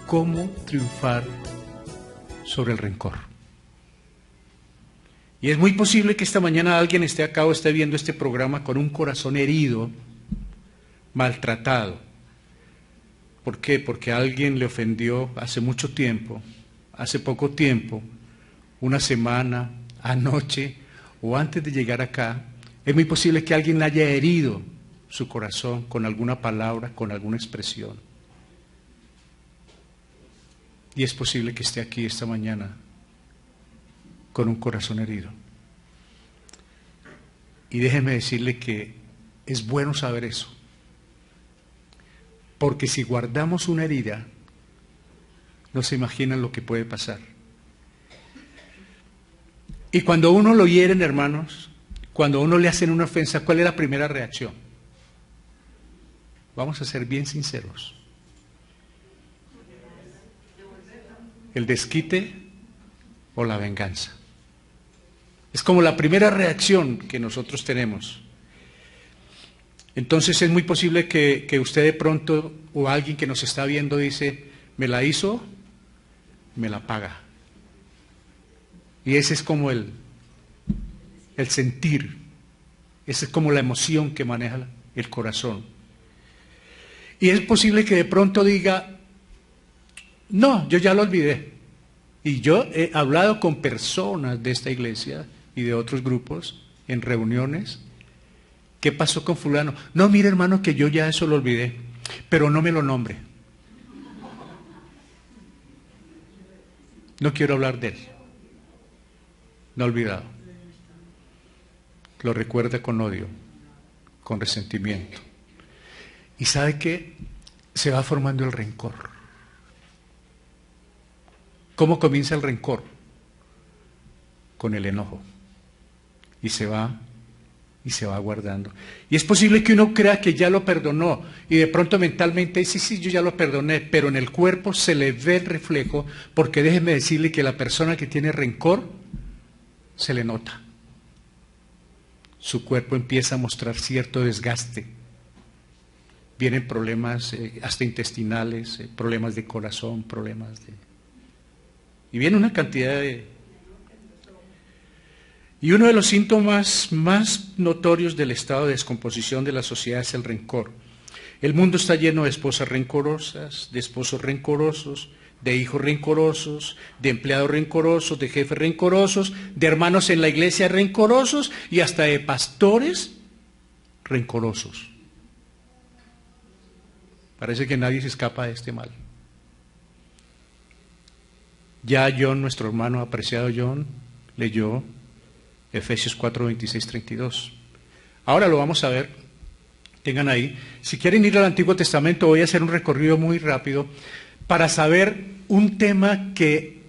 cómo triunfar sobre el rencor. Y es muy posible que esta mañana alguien esté acá o esté viendo este programa con un corazón herido, maltratado. ¿Por qué? Porque alguien le ofendió hace mucho tiempo, hace poco tiempo, una semana, anoche o antes de llegar acá. Es muy posible que alguien haya herido su corazón con alguna palabra, con alguna expresión. Y es posible que esté aquí esta mañana con un corazón herido. Y déjeme decirle que es bueno saber eso. Porque si guardamos una herida, no se imaginan lo que puede pasar. Y cuando uno lo hieren, hermanos, cuando uno le hacen una ofensa, ¿cuál es la primera reacción? Vamos a ser bien sinceros. ¿El desquite o la venganza? Es como la primera reacción que nosotros tenemos. Entonces es muy posible que usted de pronto, o alguien que nos está viendo dice, me la hizo, me la paga. Y ese es como el sentir, esa es como la emoción que maneja el corazón. Y es posible que de pronto diga, no, yo ya lo olvidé. Y yo he hablado con personas de esta iglesia y de otros grupos en reuniones. ¿Qué pasó con fulano? No, mire hermano, que yo ya eso lo olvidé, pero no me lo nombre. No quiero hablar de él. No ha olvidado. Lo recuerda con odio, con resentimiento. ¿Y sabe qué? Se va formando el rencor. ¿Cómo comienza el rencor? Con el enojo. Y se va guardando. Y es posible que uno crea que ya lo perdonó y de pronto mentalmente dice, sí, yo ya lo perdoné, pero en el cuerpo se le ve el reflejo, porque déjeme decirle que la persona que tiene rencor se le nota. Su cuerpo empieza a mostrar cierto desgaste. Vienen problemas hasta intestinales, problemas de corazón, y viene una cantidad de... Y uno de los síntomas más notorios del estado de descomposición de la sociedad es el rencor. El mundo está lleno de esposas rencorosas, de esposos rencorosos, de hijos rencorosos, de empleados rencorosos, de jefes rencorosos, de hermanos en la iglesia rencorosos y hasta de pastores rencorosos. Parece que nadie se escapa de este mal. Ya John, nuestro hermano apreciado John, leyó Efesios 4, 26, 32. Ahora lo vamos a ver, tengan ahí. Si quieren ir al Antiguo Testamento, voy a hacer un recorrido muy rápido para saber un tema que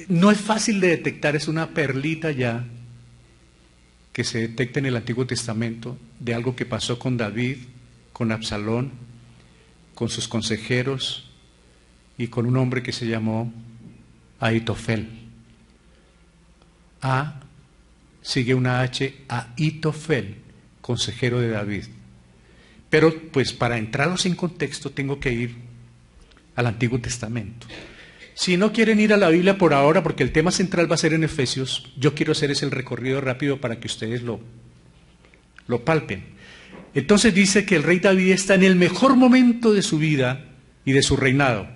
no es fácil de detectar, es una perlita ya que se detecta en el Antiguo Testamento de algo que pasó con David, con Absalón, con sus consejeros y con un hombre que se llamó Ahitofel. Sigue una H, Ahitofel, consejero de David. Pero pues para entraros en contexto tengo que ir al Antiguo Testamento. Si no quieren ir a la Biblia por ahora, porque el tema central va a ser en Efesios, yo quiero hacer ese recorrido rápido para que ustedes lo palpen. Entonces dice que el rey David está en el mejor momento de su vida y de su reinado.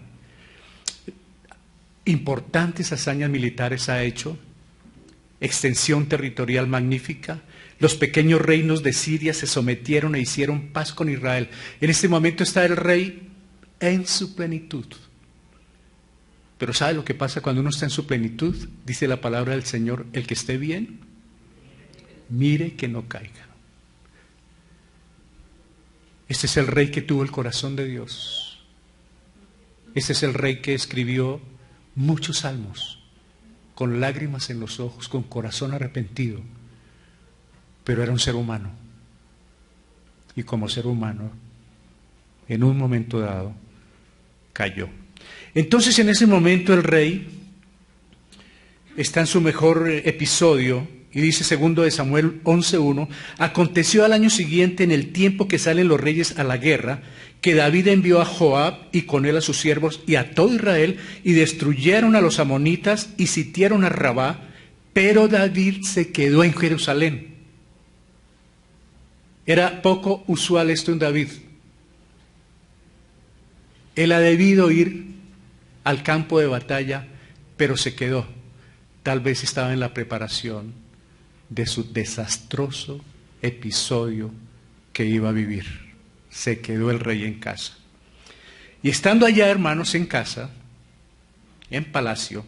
Importantes hazañas militares ha hecho, extensión territorial magnífica. Los pequeños reinos de Siria se sometieron e hicieron paz con Israel. En este momento está el rey en su plenitud. Pero ¿sabe lo que pasa cuando uno está en su plenitud? Dice la palabra del Señor, el que esté bien, mire que no caiga. Este es el rey que tuvo el corazón de Dios. Este es el rey que escribió muchos salmos, con lágrimas en los ojos, con corazón arrepentido, pero era un ser humano. Y como ser humano, en un momento dado, cayó. Entonces en ese momento el rey está en su mejor episodio Y dice segundo de Samuel 11:1, aconteció al año siguiente, en el tiempo que salen los reyes a la guerra, que David envió a Joab y con él a sus siervos y a todo Israel, y destruyeron a los amonitas y sitiaron a Rabá, pero David se quedó en Jerusalén. Era poco usual esto en David. Él ha debido ir al campo de batalla, pero se quedó. Tal vez estaba en la preparación de su desastroso episodio que iba a vivir. Se quedó el rey en casa. Y estando allá, hermanos, en casa, en palacio,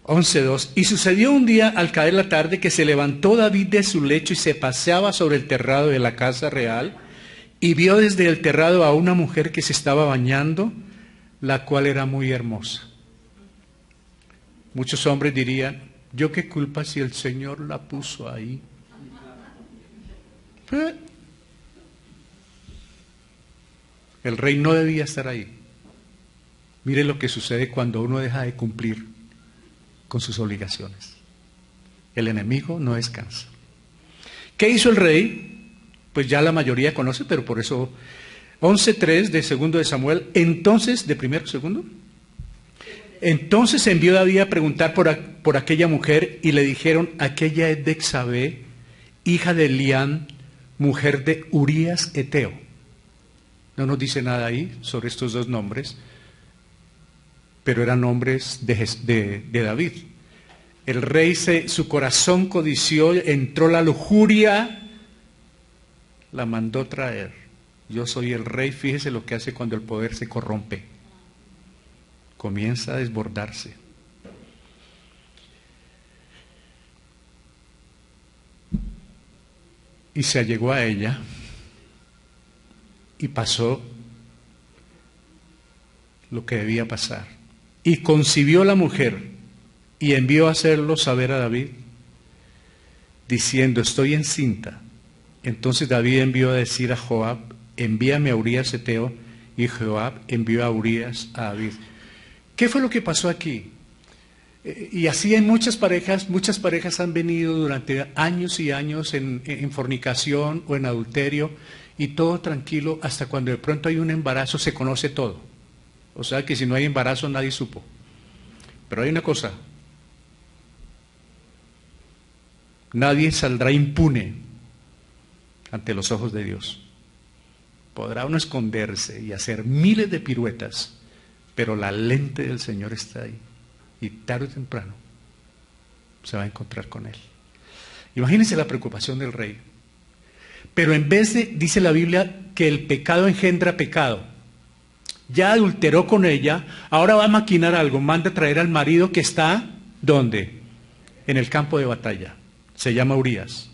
11:2, y sucedió un día al caer la tarde que se levantó David de su lecho y se paseaba sobre el terrado de la casa real, y vio desde el terrado a una mujer que se estaba bañando, la cual era muy hermosa. Muchos hombres dirían, ¿yo qué culpa si el Señor la puso ahí? El rey no debía estar ahí. Mire lo que sucede cuando uno deja de cumplir con sus obligaciones. El enemigo no descansa. ¿Qué hizo el rey? Pues ya la mayoría conoce, pero por eso 11:3 de segundo de Samuel, entonces, de primero, segundo. Entonces envió David a preguntar por aquella mujer y le dijeron, aquella es Betsabé, hija de Elián, mujer de Urías Eteo. No nos dice nada ahí sobre estos dos nombres, pero eran nombres de David. El rey, su corazón codició, entró la lujuria, la mandó traer. Yo soy el rey, fíjese lo que hace cuando el poder se corrompe. Comienza a desbordarse. Y se allegó a ella y pasó lo que debía pasar. Y concibió la mujer y envió a hacerlo saber a David, diciendo, estoy encinta. Entonces David envió a decir a Joab, envíame a Urías Eteo, y Joab envió a Urías a David. ¿Qué fue lo que pasó aquí? Y así en muchas parejas han venido durante años y años en fornicación o en adulterio, y todo tranquilo, hasta cuando de pronto hay un embarazo, se conoce todo. O sea que si no hay embarazo nadie supo. Pero hay una cosa, nadie saldrá impune ante los ojos de Dios. Podrá uno esconderse y hacer miles de piruetas, pero la lente del Señor está ahí, y tarde o temprano se va a encontrar con Él. Imagínense la preocupación del rey. Pero en vez de, dice la Biblia, que el pecado engendra pecado, ya adulteró con ella, ahora va a maquinar algo, manda traer al marido que está, ¿dónde? En el campo de batalla, se llama Urías.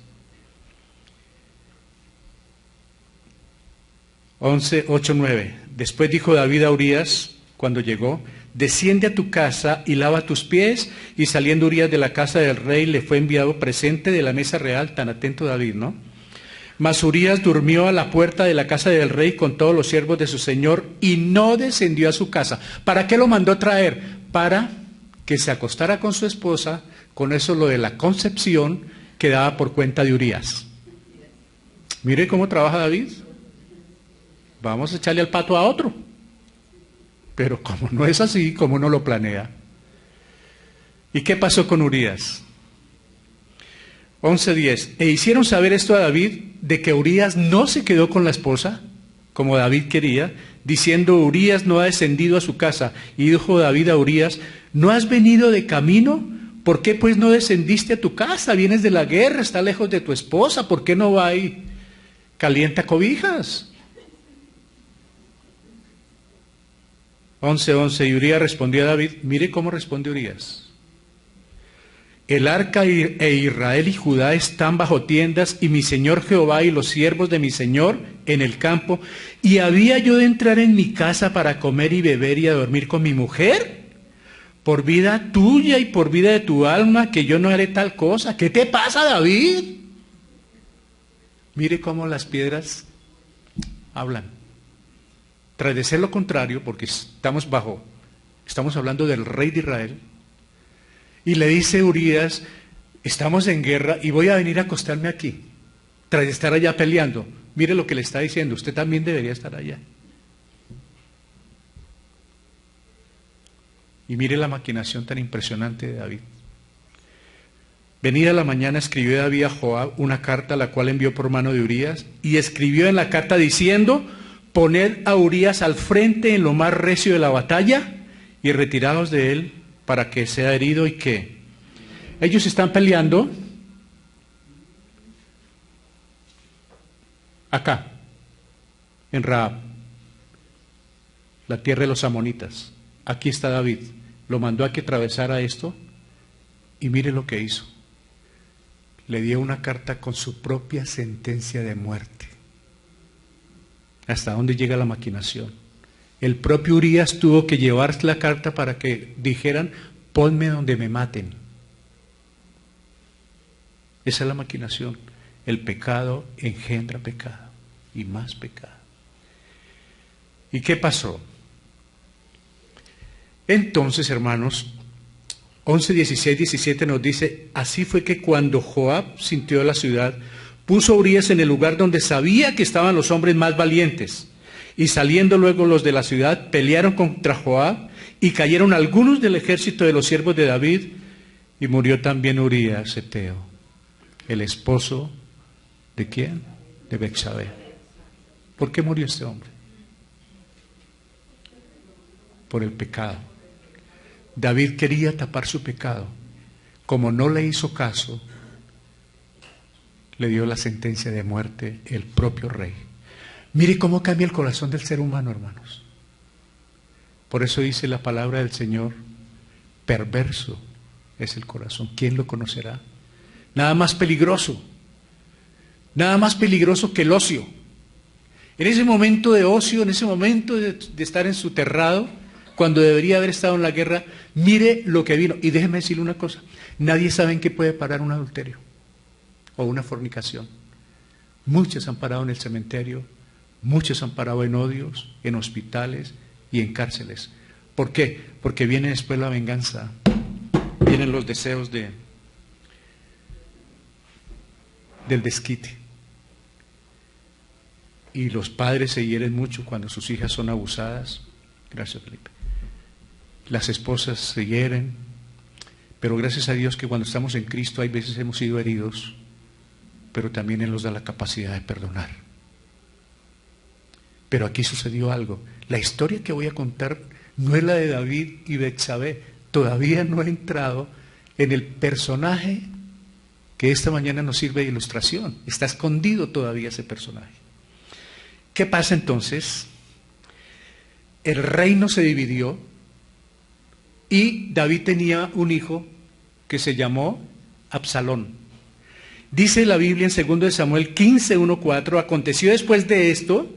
11:8-9. Después dijo David a Urías, cuando llegó, desciende a tu casa y lava tus pies, y saliendo Urías de la casa del rey, le fue enviado presente de la mesa real, tan atento David, ¿no? Mas Urías durmió a la puerta de la casa del rey con todos los siervos de su señor, y no descendió a su casa. ¿Para qué lo mandó traer? Para que se acostara con su esposa, con eso lo de la concepción quedaba por cuenta de Urías. Mire cómo trabaja David. Vamos a echarle al pato a otro. Pero como no es así, como no lo planea. ¿Y qué pasó con Urías? 11:10. E hicieron saber esto a David, de que Urías no se quedó con la esposa, como David quería, diciendo, Urías no ha descendido a su casa. Y dijo David a Urías, ¿no has venido de camino? ¿Por qué pues no descendiste a tu casa? Vienes de la guerra, está lejos de tu esposa, ¿por qué no va y calienta cobijas? 11:11. Y Urías respondió a David, mire cómo responde Urías. El arca e Israel y Judá están bajo tiendas, y mi señor Jehová y los siervos de mi señor en el campo, y había yo de entrar en mi casa para comer y beber y a dormir con mi mujer, por vida tuya y por vida de tu alma, que yo no haré tal cosa. ¿Qué te pasa, David? Mire cómo las piedras hablan. Tras de ser lo contrario, porque estamos hablando del rey de Israel, y le dice Urías, estamos en guerra y voy a venir a acostarme aquí, tras estar allá peleando. Mire lo que le está diciendo, usted también debería estar allá. Y mire la maquinación tan impresionante de David. Venida la mañana escribió David a Joab una carta, la cual envió por mano de Urías, y escribió en la carta diciendo: poned a Urías al frente en lo más recio de la batalla y retiraos de él para que sea herido. ¿Y qué? Ellos están peleando acá, en Rahab, la tierra de los amonitas. Aquí está David, lo mandó a que atravesara esto y mire lo que hizo. Le dio una carta con su propia sentencia de muerte. ¿Hasta dónde llega la maquinación? El propio Urías tuvo que llevar la carta para que dijeran: ponme donde me maten. Esa es la maquinación. El pecado engendra pecado y más pecado. ¿Y qué pasó? Entonces, hermanos, 11, 16, 17 nos dice: así fue que cuando Joab sintió la ciudad, puso a Urías en el lugar donde sabía que estaban los hombres más valientes. Y saliendo luego los de la ciudad, pelearon contra Joab, y cayeron algunos del ejército de los siervos de David, y murió también Urías heteo, el esposo ¿de quién? De Betsabé. ¿Por qué murió este hombre? Por el pecado. David quería tapar su pecado. Como no le hizo caso, le dio la sentencia de muerte el propio rey. Mire cómo cambia el corazón del ser humano, hermanos. Por eso dice la palabra del Señor: perverso es el corazón. ¿Quién lo conocerá? Nada más peligroso que el ocio. En ese momento de ocio, en ese momento de estar ensuterrado, cuando debería haber estado en la guerra, mire lo que vino. Y déjeme decirle una cosa: nadie sabe en qué puede parar un adulterio o una fornicación. Muchos han parado en el cementerio, muchos han parado en odios, en hospitales y en cárceles. ¿Por qué? Porque viene después la venganza, vienen los deseos del desquite. Y los padres se hieren mucho cuando sus hijas son abusadas. Gracias, Felipe. Las esposas se hieren, pero gracias a Dios que cuando estamos en Cristo hay veces hemos sido heridos, pero también Él nos da la capacidad de perdonar. Pero aquí sucedió algo. La historia que voy a contar no es la de David y Betsabé. Todavía no he entrado en el personaje que esta mañana nos sirve de ilustración. Está escondido todavía ese personaje. ¿Qué pasa entonces? El reino se dividió y David tenía un hijo que se llamó Absalón. Dice la Biblia en 2 de Samuel 15, 1, 4: aconteció después de esto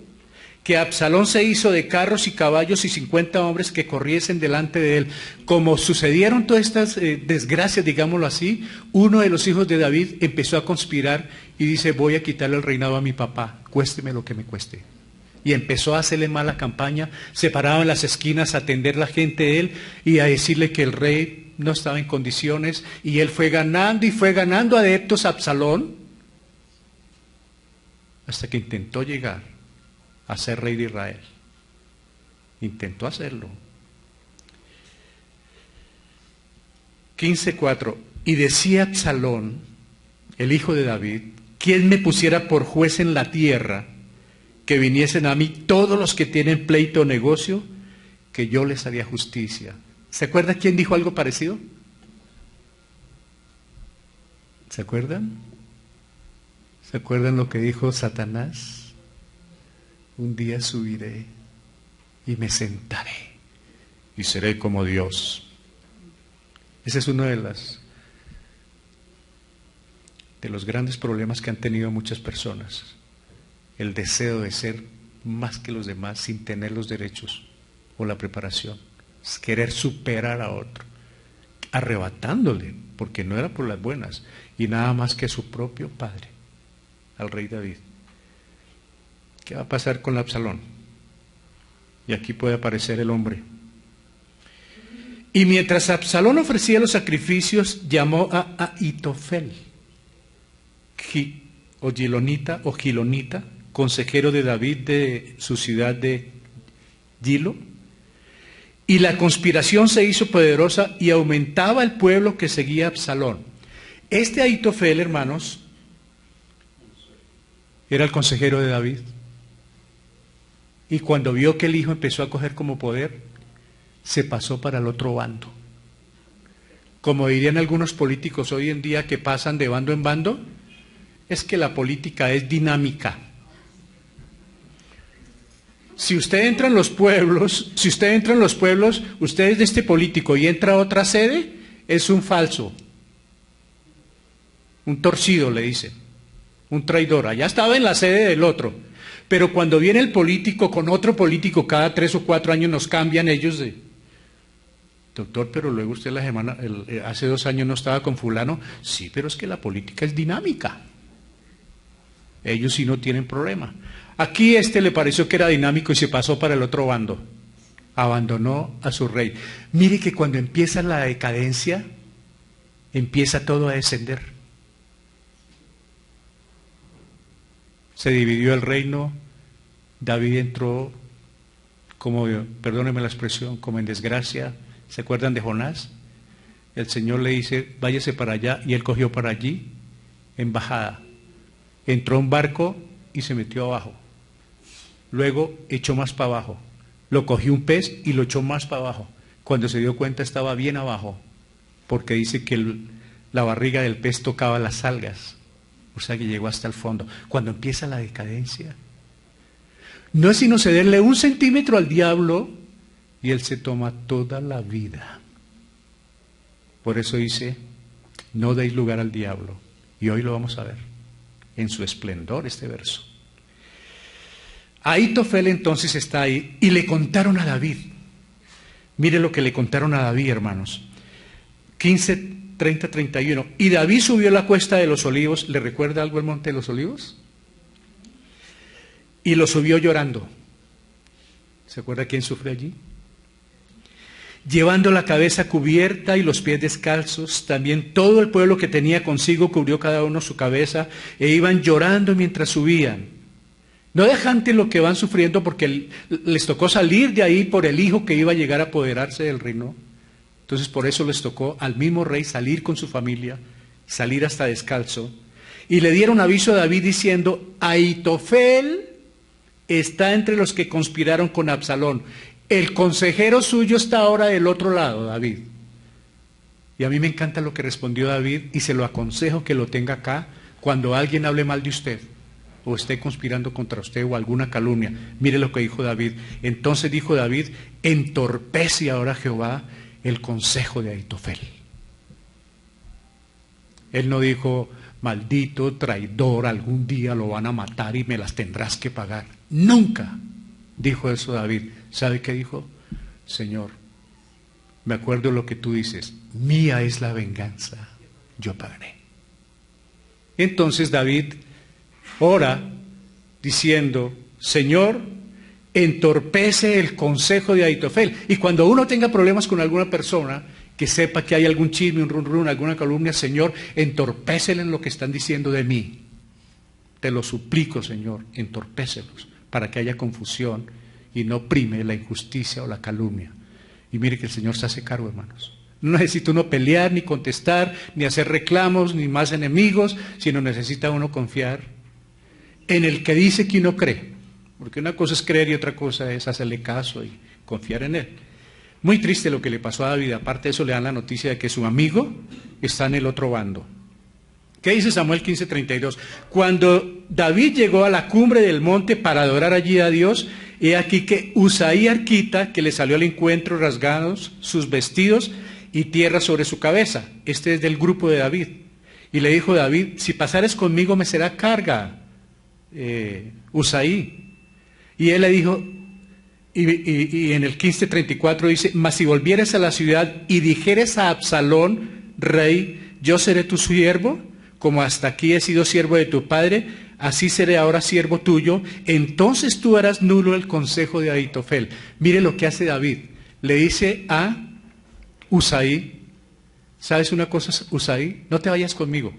que Absalón se hizo de carros y caballos y 50 hombres que corriesen delante de él. Como sucedieron todas estas desgracias, digámoslo así, uno de los hijos de David empezó a conspirar y dice: voy a quitarle el reinado a mi papá, cuésteme lo que me cueste. Y empezó a hacerle mala campaña, se paraba en las esquinas a atender la gente de él y a decirle que el rey no estaba en condiciones, y él fue ganando y fue ganando adeptos a Absalón, hasta que intentó llegar a ser rey de Israel. Intentó hacerlo. 15:4: y decía Absalón, el hijo de David: ¿quién me pusiera por juez en la tierra, que viniesen a mí todos los que tienen pleito o negocio, que yo les haría justicia? ¿Se acuerda quién dijo algo parecido? ¿Se acuerdan? ¿Se acuerdan lo que dijo Satanás? Un día subiré y me sentaré y seré como Dios. Ese es uno de los grandes problemas que han tenido muchas personas. El deseo de ser más que los demás sin tener los derechos o la preparación. Es querer superar a otro, arrebatándole, porque no era por las buenas, y nada más que a su propio padre, al rey David. ¿Qué va a pasar con Absalón? Y aquí puede aparecer el hombre. Y mientras Absalón ofrecía los sacrificios, llamó a Ahitofel, o Gilonita, consejero de David de su ciudad de Gilo, y la conspiración se hizo poderosa y aumentaba el pueblo que seguía a Absalón. Este Ahitofel, hermanos, era el consejero de David. Y cuando vio que el hijo empezó a coger como poder, se pasó para el otro bando. Como dirían algunos políticos hoy en día que pasan de bando en bando, es que la política es dinámica. Si usted entra en los pueblos, usted es de este político y entra a otra sede, es un falso, un torcido le dicen, un traidor. Allá estaba en la sede del otro, pero cuando viene el político con otro político, cada 3 o 4 años nos cambian ellos de, doctor, pero luego usted hace 2 años no estaba con fulano. Sí, pero es que la política es dinámica. Ellos sí no tienen problema. Aquí le pareció que era dinámico y se pasó para el otro bando. Abandonó a su rey. Mire que cuando empieza la decadencia, empieza todo a descender. Se dividió el reino, David entró como, perdónenme la expresión, como en desgracia. ¿Se acuerdan de Jonás? El Señor le dice, váyase para allá, y él cogió para allí, en bajada. Entró a un barco y se metió abajo. Luego echó más para abajo. Lo cogió un pez y lo echó más para abajo. Cuando se dio cuenta estaba bien abajo, porque dice que la barriga del pez tocaba las algas. O sea que llegó hasta el fondo. Cuando empieza la decadencia, no es sino cederle 1 centímetro al diablo y él se toma toda la vida. Por eso dice, no deis lugar al diablo. Y hoy lo vamos a ver en su esplendor este verso. Ahitofel entonces está ahí y le contaron a David. Mire lo que le contaron a David, hermanos. 15:30-31. Y David subió la cuesta de los olivos. ¿Le recuerda algo el monte de los olivos? Y lo subió llorando. ¿Se acuerda quién sufre allí? Llevando la cabeza cubierta y los pies descalzos, también todo el pueblo que tenía consigo cubrió cada uno su cabeza e iban llorando mientras subían. No dejantes lo que van sufriendo porque les tocó salir de ahí por el hijo que iba a llegar a apoderarse del reino. Entonces por eso les tocó al mismo rey salir con su familia, salir hasta descalzo. Y le dieron aviso a David diciendo, Ahitofel está entre los que conspiraron con Absalón. El consejero suyo está ahora del otro lado, David. Y a mí me encanta lo que respondió David y se lo aconsejo que lo tenga acá cuando alguien hable mal de usted o esté conspirando contra usted o alguna calumnia. Mire lo que dijo David. Entonces dijo David, entorpece ahora Jehová el consejo de Ahitofel. Él no dijo, maldito traidor, algún día lo van a matar y me las tendrás que pagar. Nunca dijo eso David. ¿Sabe qué dijo? Señor, me acuerdo lo que tú dices, mía es la venganza, yo pagaré. Entonces David ora diciendo, Señor, entorpece el consejo de Ahitofel. Y cuando uno tenga problemas con alguna persona, que sepa que hay algún chisme, un run, alguna calumnia, Señor, entorpécele en lo que están diciendo de mí. Te lo suplico, Señor, entorpécelos para que haya confusión y no prime la injusticia o la calumnia. Y mire que el Señor se hace cargo, hermanos. No necesita uno pelear, ni contestar, ni hacer reclamos, ni más enemigos, sino necesita uno confiar en el que dice que uno cree. Porque una cosa es creer y otra cosa es hacerle caso y confiar en él. Muy triste lo que le pasó a David. Aparte de eso le dan la noticia de que su amigo está en el otro bando. ¿Qué dice Samuel 15:32? Cuando David llegó a la cumbre del monte para adorar allí a Dios, he aquí que Usaí arquita, que le salió al encuentro rasgados sus vestidos y tierra sobre su cabeza. Este es del grupo de David. Y le dijo David, si pasares conmigo me será carga, Usaí. Y él le dijo, y en el 15:34 dice, mas si volvieres a la ciudad y dijeres a Absalón, rey, yo seré tu siervo, como hasta aquí he sido siervo de tu padre, así seré ahora siervo tuyo, entonces tú harás nulo el consejo de Ahitofel. Mire lo que hace David. Le dice a Usaí, ¿sabes una cosa, Usaí? No te vayas conmigo.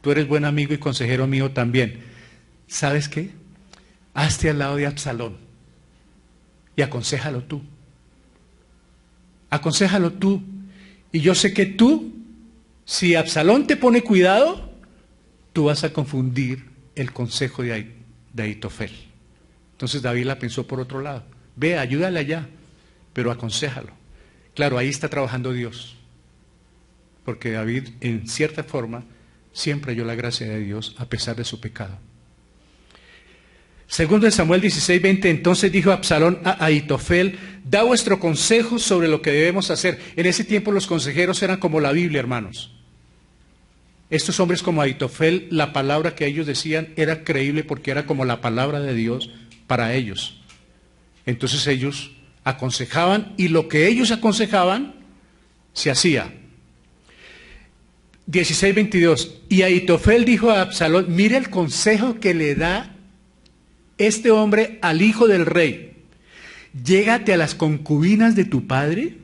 Tú eres buen amigo y consejero mío también. ¿Sabes qué? Hazte al lado de Absalón y aconséjalo tú. Aconséjalo tú. Y yo sé que tú, si Absalón te pone cuidado, tú vas a confundir el consejo de Ahitofel. Entonces David la pensó por otro lado. Ve, ayúdale allá, pero aconséjalo. Claro, ahí está trabajando Dios. Porque David, en cierta forma, siempre halló la gracia de Dios a pesar de su pecado. Segundo de Samuel 16:20, entonces dijo Absalón a Ahitofel, da vuestro consejo sobre lo que debemos hacer. En ese tiempo los consejeros eran como la Biblia, hermanos. Estos hombres como Ahitofel, la palabra que ellos decían era creíble porque era como la palabra de Dios para ellos. Entonces ellos aconsejaban y lo que ellos aconsejaban se hacía. 16:22, y Ahitofel dijo a Absalón, mira el consejo que le da este hombre al hijo del rey. Llégate a las concubinas de tu padre,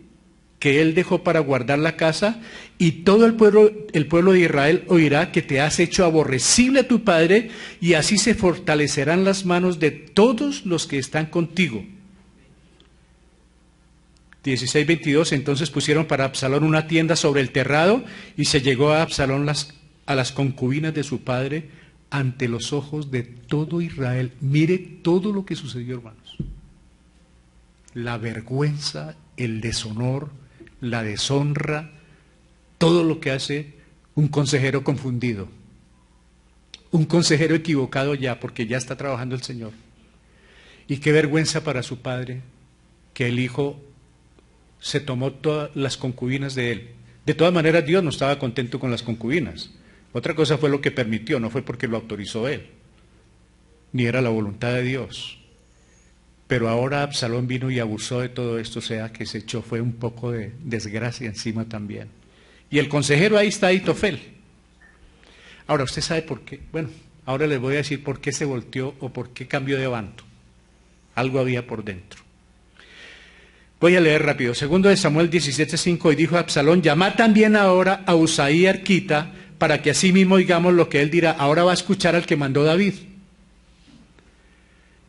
que él dejó para guardar la casa, y todo el pueblo de Israel oirá que te has hecho aborrecible a tu padre, y así se fortalecerán las manos de todos los que están contigo. 16:22, entonces pusieron para Absalón una tienda sobre el terrado, y se llegó a Absalón a las concubinas de su padre, ante los ojos de todo Israel. Mire todo lo que sucedió, hermanos. La vergüenza, el deshonor, la deshonra, todo lo que hace un consejero confundido. Un consejero equivocado ya, porque ya está trabajando el Señor. Y qué vergüenza para su padre, que el hijo se tomó todas las concubinas de él. De todas maneras, Dios no estaba contento con las concubinas. Otra cosa fue lo que permitió, no fue porque lo autorizó él, ni era la voluntad de Dios. Pero ahora Absalón vino y abusó de todo esto, o sea que se echó, fue un poco de desgracia encima también. Y el consejero ahí está Ahitofel. Ahora, ¿usted sabe por qué? Bueno, ahora les voy a decir por qué se volteó o por qué cambió de bando. Algo había por dentro. Voy a leer rápido. Segundo de Samuel 17:5, y dijo Absalón, llamad también ahora a Usaí arquita, para que así mismo oigamos lo que él dirá. Ahora va a escuchar al que mandó David.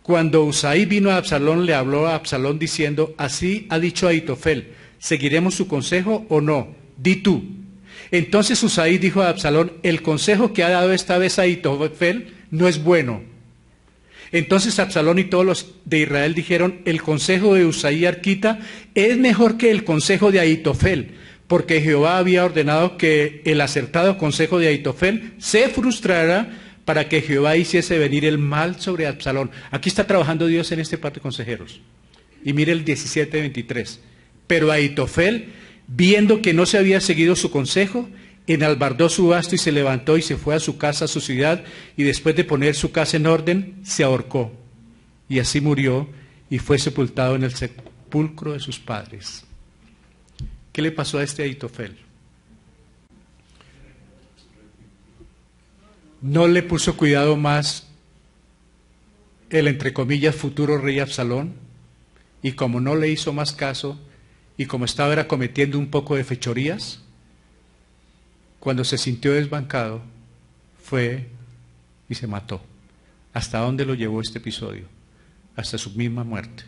Cuando Usaí vino a Absalón, le habló a Absalón diciendo, así ha dicho Ahitofel, ¿seguiremos su consejo o no? Di tú. Entonces Usaí dijo a Absalón, el consejo que ha dado esta vez Ahitofel no es bueno. Entonces Absalón y todos los de Israel dijeron, el consejo de Usaí arquita es mejor que el consejo de Ahitofel, porque Jehová había ordenado que el acertado consejo de Ahitofel se frustrara para que Jehová hiciese venir el mal sobre Absalón. Aquí está trabajando Dios en este par de consejeros. Y mire el 17:23. Pero Ahitofel, viendo que no se había seguido su consejo, enalbardó su basto y se levantó y se fue a su casa, a su ciudad, y después de poner su casa en orden, se ahorcó. Y así murió y fue sepultado en el sepulcro de sus padres. ¿Qué le pasó a este Ahitofel? No le puso cuidado más el, entre comillas, futuro rey Absalón, y como no le hizo más caso, y como estaba era cometiendo un poco de fechorías, cuando se sintió desbancado, fue y se mató. ¿Hasta dónde lo llevó este episodio? Hasta su misma muerte.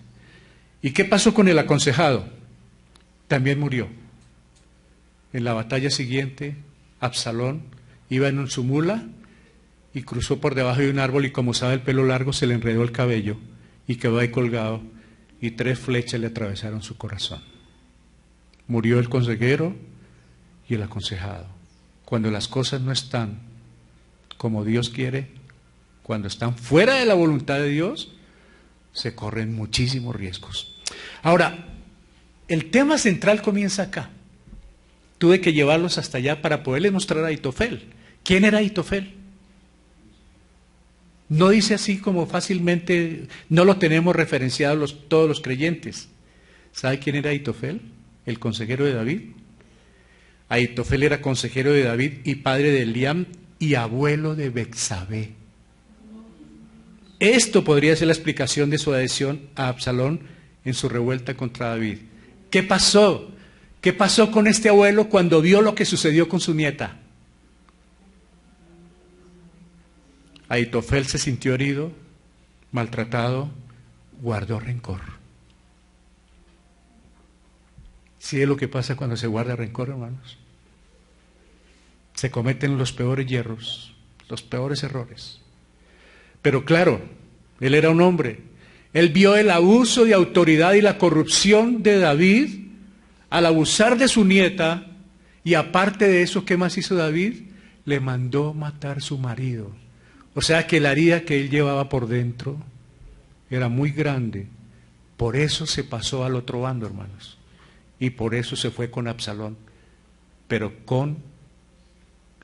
¿Y qué pasó con el aconsejado? También murió. En la batalla siguiente, Absalón iba en su mula y cruzó por debajo de un árbol, y como usaba el pelo largo, se le enredó el cabello y quedó ahí colgado, y 3 flechas le atravesaron su corazón. Murió el consejero y el aconsejado. Cuando las cosas no están como Dios quiere, cuando están fuera de la voluntad de Dios, se corren muchísimos riesgos. Ahora, el tema central comienza acá. Tuve que llevarlos hasta allá para poderles mostrar a Ahitofel. ¿Quién era Ahitofel? No dice así como fácilmente, no lo tenemos referenciado todos los creyentes. ¿Sabe quién era Ahitofel? El consejero de David. Ahitofel era consejero de David y padre de Eliam y abuelo de Betsabé. Esto podría ser la explicación de su adhesión a Absalón en su revuelta contra David. ¿Qué pasó? ¿Qué pasó con este abuelo cuando vio lo que sucedió con su nieta? Ahitofel se sintió herido, maltratado, guardó rencor. ¿Sí es lo que pasa cuando se guarda rencor, hermanos? Se cometen los peores hierros, los peores errores. Pero claro, él era un hombre. Él vio el abuso de autoridad y la corrupción de David al abusar de su nieta, y aparte de eso, ¿qué más hizo David? Le mandó matar a su marido. O sea que la herida que él llevaba por dentro era muy grande. Por eso se pasó al otro bando, hermanos. Y por eso se fue con Absalón, pero con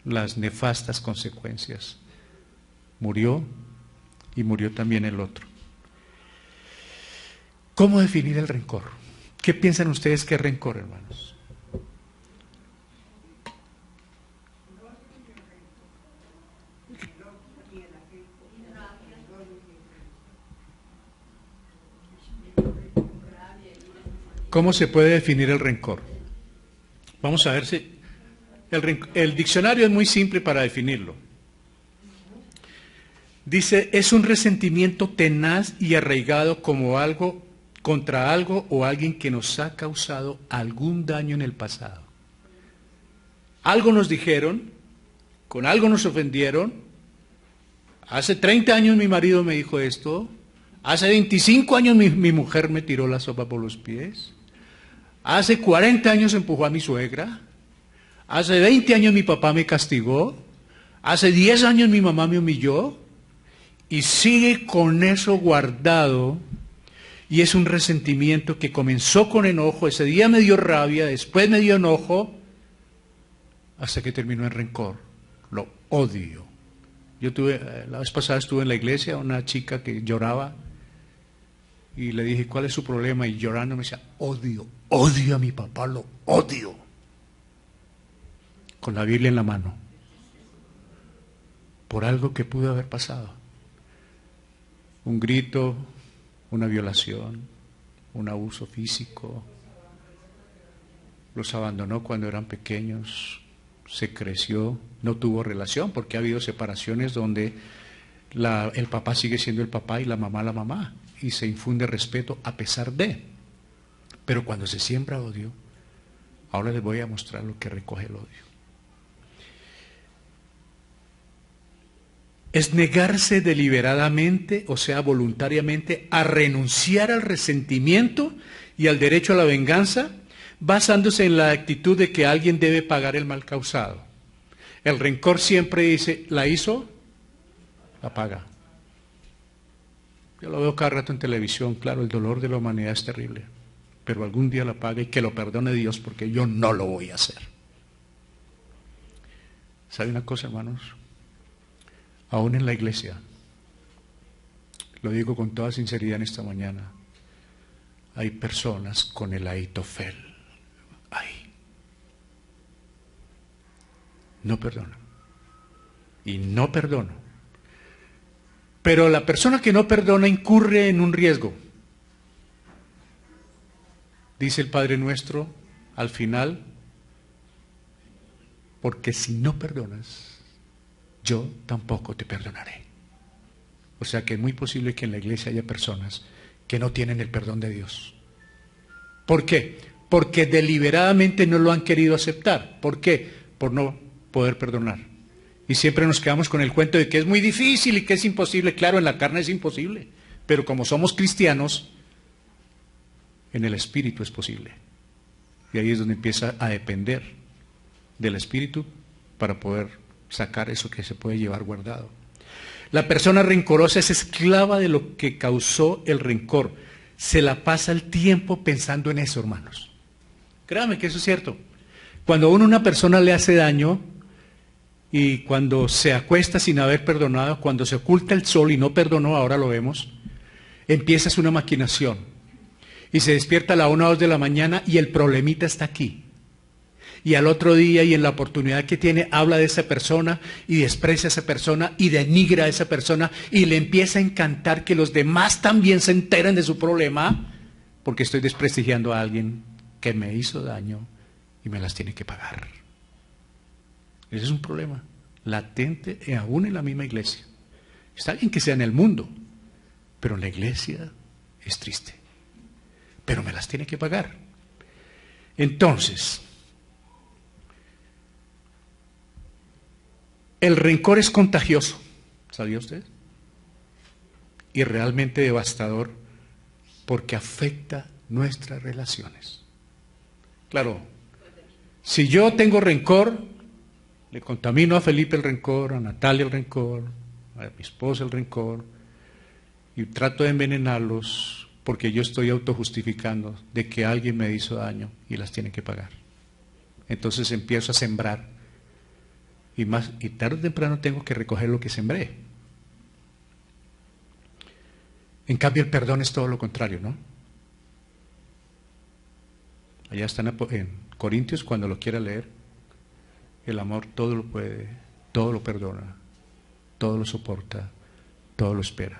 las nefastas consecuencias. Murió y murió también el otro. ¿Cómo definir el rencor? ¿Qué piensan ustedes que es rencor, hermanos? ¿Cómo se puede definir el rencor? Vamos a ver si... El diccionario es muy simple para definirlo. Dice, es un resentimiento tenaz y arraigado como algo contra algo o alguien que nos ha causado algún daño en el pasado. Algo nos dijeron, con algo nos ofendieron. Hace 30 años mi marido me dijo esto. Hace 25 años mi mujer me tiró la sopa por los pies. Hace 40 años empujó a mi suegra. Hace 20 años mi papá me castigó. Hace 10 años mi mamá me humilló. Y sigue con eso guardado. Y es un resentimiento que comenzó con enojo. Ese día me dio rabia, después me dio enojo, hasta que terminó en rencor. Lo odio. La vez pasada estuve en la iglesia, una chica que lloraba. Y le dije, ¿cuál es su problema? Y llorando me decía, odio a mi papá, lo odio. Con la Biblia en la mano. Por algo que pudo haber pasado. Un grito, una violación, un abuso físico. Los abandonó cuando eran pequeños, se creció, no tuvo relación, porque ha habido separaciones donde el papá sigue siendo el papá y la mamá, y se infunde respeto a pesar de. Pero cuando se siembra odio, ahora les voy a mostrar lo que recoge el odio. Es negarse deliberadamente, o sea, voluntariamente, a renunciar al resentimiento y al derecho a la venganza, basándose en la actitud de que alguien debe pagar el mal causado. El rencor siempre dice, la hizo, la paga. Yo lo veo cada rato en televisión, claro, el dolor de la humanidad es terrible, pero algún día la paga y que lo perdone Dios porque yo no lo voy a hacer. ¿Sabe una cosa, hermanos? Aún en la iglesia, lo digo con toda sinceridad en esta mañana, hay personas con el Ahitofel ahí. No perdono. Y no perdono. Pero la persona que no perdona incurre en un riesgo. Dice el Padre Nuestro al final, porque si no perdonas, yo tampoco te perdonaré. O sea que es muy posible que en la iglesia haya personas que no tienen el perdón de Dios. ¿Por qué? Porque deliberadamente no lo han querido aceptar. ¿Por qué? Por no poder perdonar. Y siempre nos quedamos con el cuento de que es muy difícil y que es imposible. Claro, en la carne es imposible, pero como somos cristianos, en el espíritu es posible. Y ahí es donde empieza a depender del espíritu para poder sacar eso que se puede llevar guardado. La persona rencorosa es esclava de lo que causó el rencor. Se la pasa el tiempo pensando en eso, hermanos. Créame que eso es cierto. Cuando a una persona le hace daño y cuando se acuesta sin haber perdonado, cuando se oculta el sol y no perdonó, ahora lo vemos, empieza una maquinación. Y se despierta a la 1 o 2 de la mañana y el problemita está aquí. Y al otro día y en la oportunidad que tiene habla de esa persona y desprecia a esa persona y denigra a esa persona y le empieza a encantar que los demás también se enteren de su problema porque estoy desprestigiando a alguien que me hizo daño, y me las tiene que pagar. Ese es un problema latente aún en la misma iglesia. Está bien que sea en el mundo, pero en la iglesia es triste. Pero me las tiene que pagar. Entonces, el rencor es contagioso, ¿sabía usted? Y realmente devastador porque afecta nuestras relaciones. Claro, si yo tengo rencor, le contamino a Felipe el rencor, a Natalia el rencor, a mi esposa el rencor, y trato de envenenarlos porque yo estoy autojustificando de que alguien me hizo daño y las tiene que pagar. Entonces empiezo a sembrar y tarde o temprano tengo que recoger lo que sembré. En cambio el perdón es todo lo contrario, ¿no? Allá están en Corintios, cuando lo quiera leer, el amor todo lo puede, todo lo perdona, todo lo soporta, todo lo espera.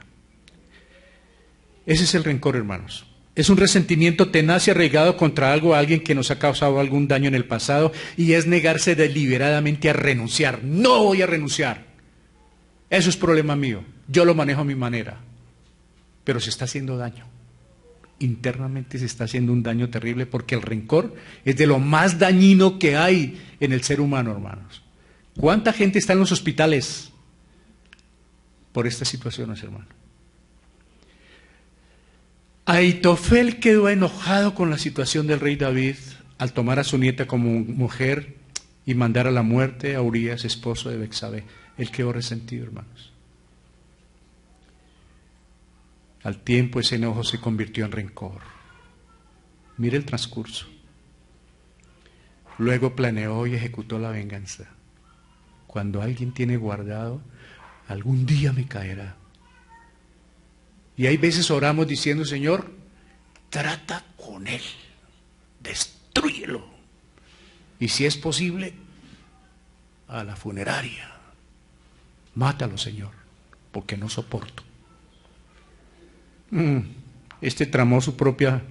Ese es el rencor, hermanos. Es un resentimiento tenaz y arraigado contra algo, alguien que nos ha causado algún daño en el pasado, y es negarse deliberadamente a renunciar. No voy a renunciar. Eso es problema mío. Yo lo manejo a mi manera. Pero se está haciendo daño. Internamente se está haciendo un daño terrible porque el rencor es de lo más dañino que hay en el ser humano, hermanos. ¿Cuánta gente está en los hospitales por estas situaciones, hermano? Ahitofel quedó enojado con la situación del rey David al tomar a su nieta como mujer y mandar a la muerte a Urías, esposo de Betsabé. Él quedó resentido, hermanos. Al tiempo ese enojo se convirtió en rencor. Mire el transcurso. Luego planeó y ejecutó la venganza. Cuando alguien tiene guardado, algún día me caerá. Y hay veces oramos diciendo, Señor, trata con él, destrúyelo. Y si es posible, a la funeraria. Mátalo, Señor, porque no soporto. Este tramó su propia,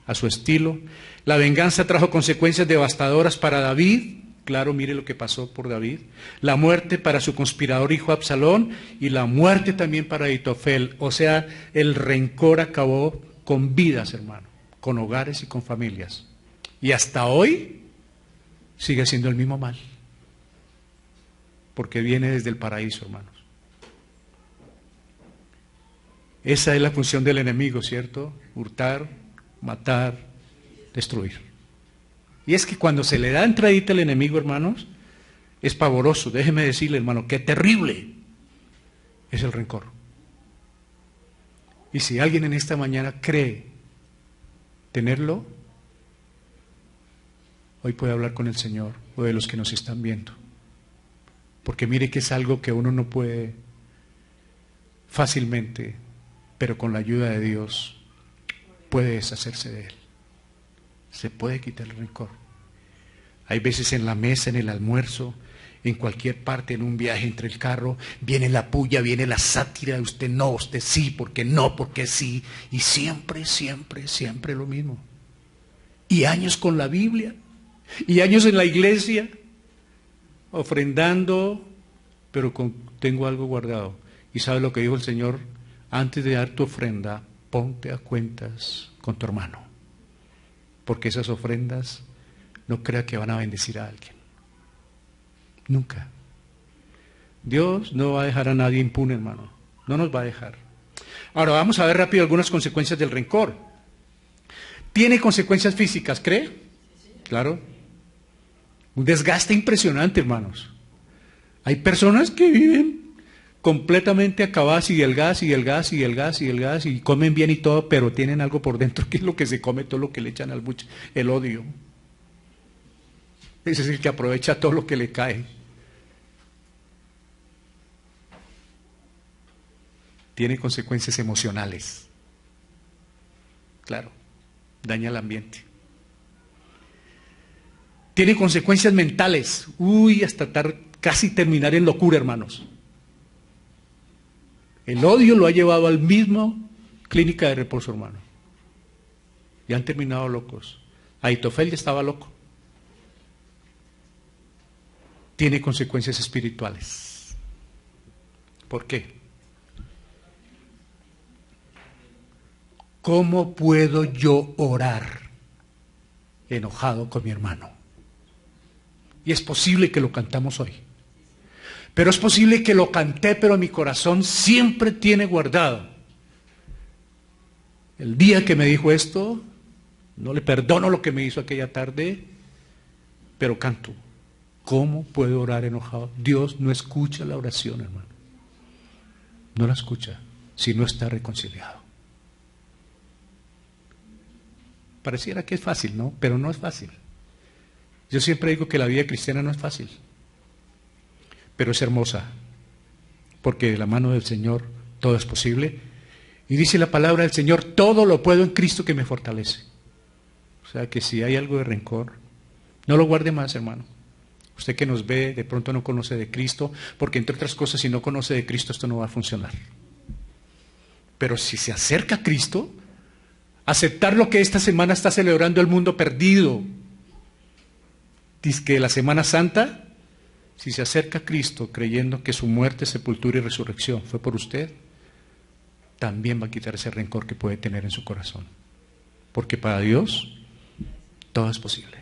a su estilo. La venganza trajo consecuencias devastadoras para David. Claro, mire lo que pasó por David. La muerte para su conspirador hijo Absalón y la muerte también para Ahitofel. O sea, el rencor acabó con vidas, hermano, con hogares y con familias. Y hasta hoy sigue siendo el mismo mal. Porque viene desde el paraíso, hermanos. Esa es la función del enemigo, ¿cierto? Hurtar, matar, destruir. Y es que cuando se le da entradita al enemigo, hermanos, es pavoroso. Déjeme decirle, hermano, qué terrible es el rencor. Y si alguien en esta mañana cree tenerlo, hoy puede hablar con el Señor o de los que nos están viendo. Porque mire que es algo que uno no puede fácilmente, pero con la ayuda de Dios puede deshacerse de él. Se puede quitar el rencor. Hay veces en la mesa, en el almuerzo, en cualquier parte, en un viaje entre el carro, viene la puya, viene la sátira, usted no, usted sí, porque no, porque sí, y siempre, siempre, siempre lo mismo. Y años con la Biblia, y años en la iglesia, ofrendando, pero tengo algo guardado. ¿Y sabe lo que dijo el Señor? Antes de dar tu ofrenda, ponte a cuentas con tu hermano. Porque esas ofrendas no crea que van a bendecir a alguien. Nunca. Dios no va a dejar a nadie impune, hermano. No nos va a dejar. Ahora vamos a ver rápido algunas consecuencias del rencor. ¿Tiene consecuencias físicas, cree? Claro. Un desgaste impresionante, hermanos. Hay personas que viven completamente acabadas y el gas, y el gas, y el gas, y el gas, y comen bien y todo, pero tienen algo por dentro, que es lo que se come, todo lo que le echan al buche, el odio. Ese es el que aprovecha todo lo que le cae. Tiene consecuencias emocionales. Claro, daña el ambiente. Tiene consecuencias mentales. Hasta casi terminar en locura, hermanos. El odio lo ha llevado al mismo clínica de reposo, hermano. Y han terminado locos. Ahitofel ya estaba loco. tiene consecuencias espirituales. ¿Por qué? ¿Cómo puedo yo orar enojado con mi hermano? Y es posible que lo cantamos hoy. Pero es posible que lo canté, pero mi corazón siempre tiene guardado. El día que me dijo esto, no le perdono lo que me hizo aquella tarde, pero canto. ¿Cómo puedo orar enojado? Dios no escucha la oración, hermano. No la escucha si no está reconciliado. Pareciera que es fácil, ¿no? Pero no es fácil. Yo siempre digo que la vida cristiana no es fácil, pero es hermosa, porque de la mano del Señor todo es posible. Y dice la palabra del Señor, todo lo puedo en Cristo que me fortalece. O sea que si hay algo de rencor, no lo guarde más, hermano. Usted que nos ve, de pronto no conoce de Cristo, porque entre otras cosas, si no conoce de Cristo, esto no va a funcionar. Pero si se acerca a Cristo, aceptar lo que esta semana está celebrando el mundo perdido, dice que la Semana Santa, si se acerca a Cristo creyendo que su muerte, sepultura y resurrección fue por usted, también va a quitar ese rencor que puede tener en su corazón. Porque para Dios todo es posible.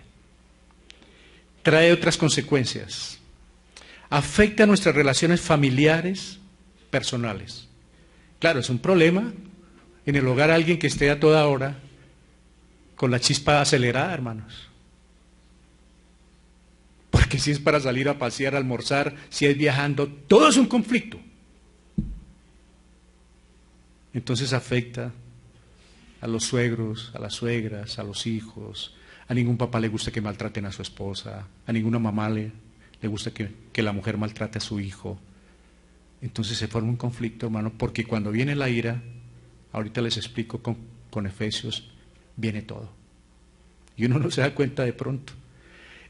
Trae otras consecuencias. Afecta nuestras relaciones familiares, personales. Claro, es un problema en el hogar alguien que esté a toda hora con la chispa acelerada, hermanos. Porque si es para salir a pasear, a almorzar, si es viajando, todo es un conflicto. Entonces afecta a los suegros, a las suegras, a los hijos. A ningún papá le gusta que maltraten a su esposa, a ninguna mamá le gusta que la mujer maltrate a su hijo. Entonces se forma un conflicto, hermano, porque cuando viene la ira, ahorita les explico con Efesios, viene todo. Y uno no se da cuenta de pronto.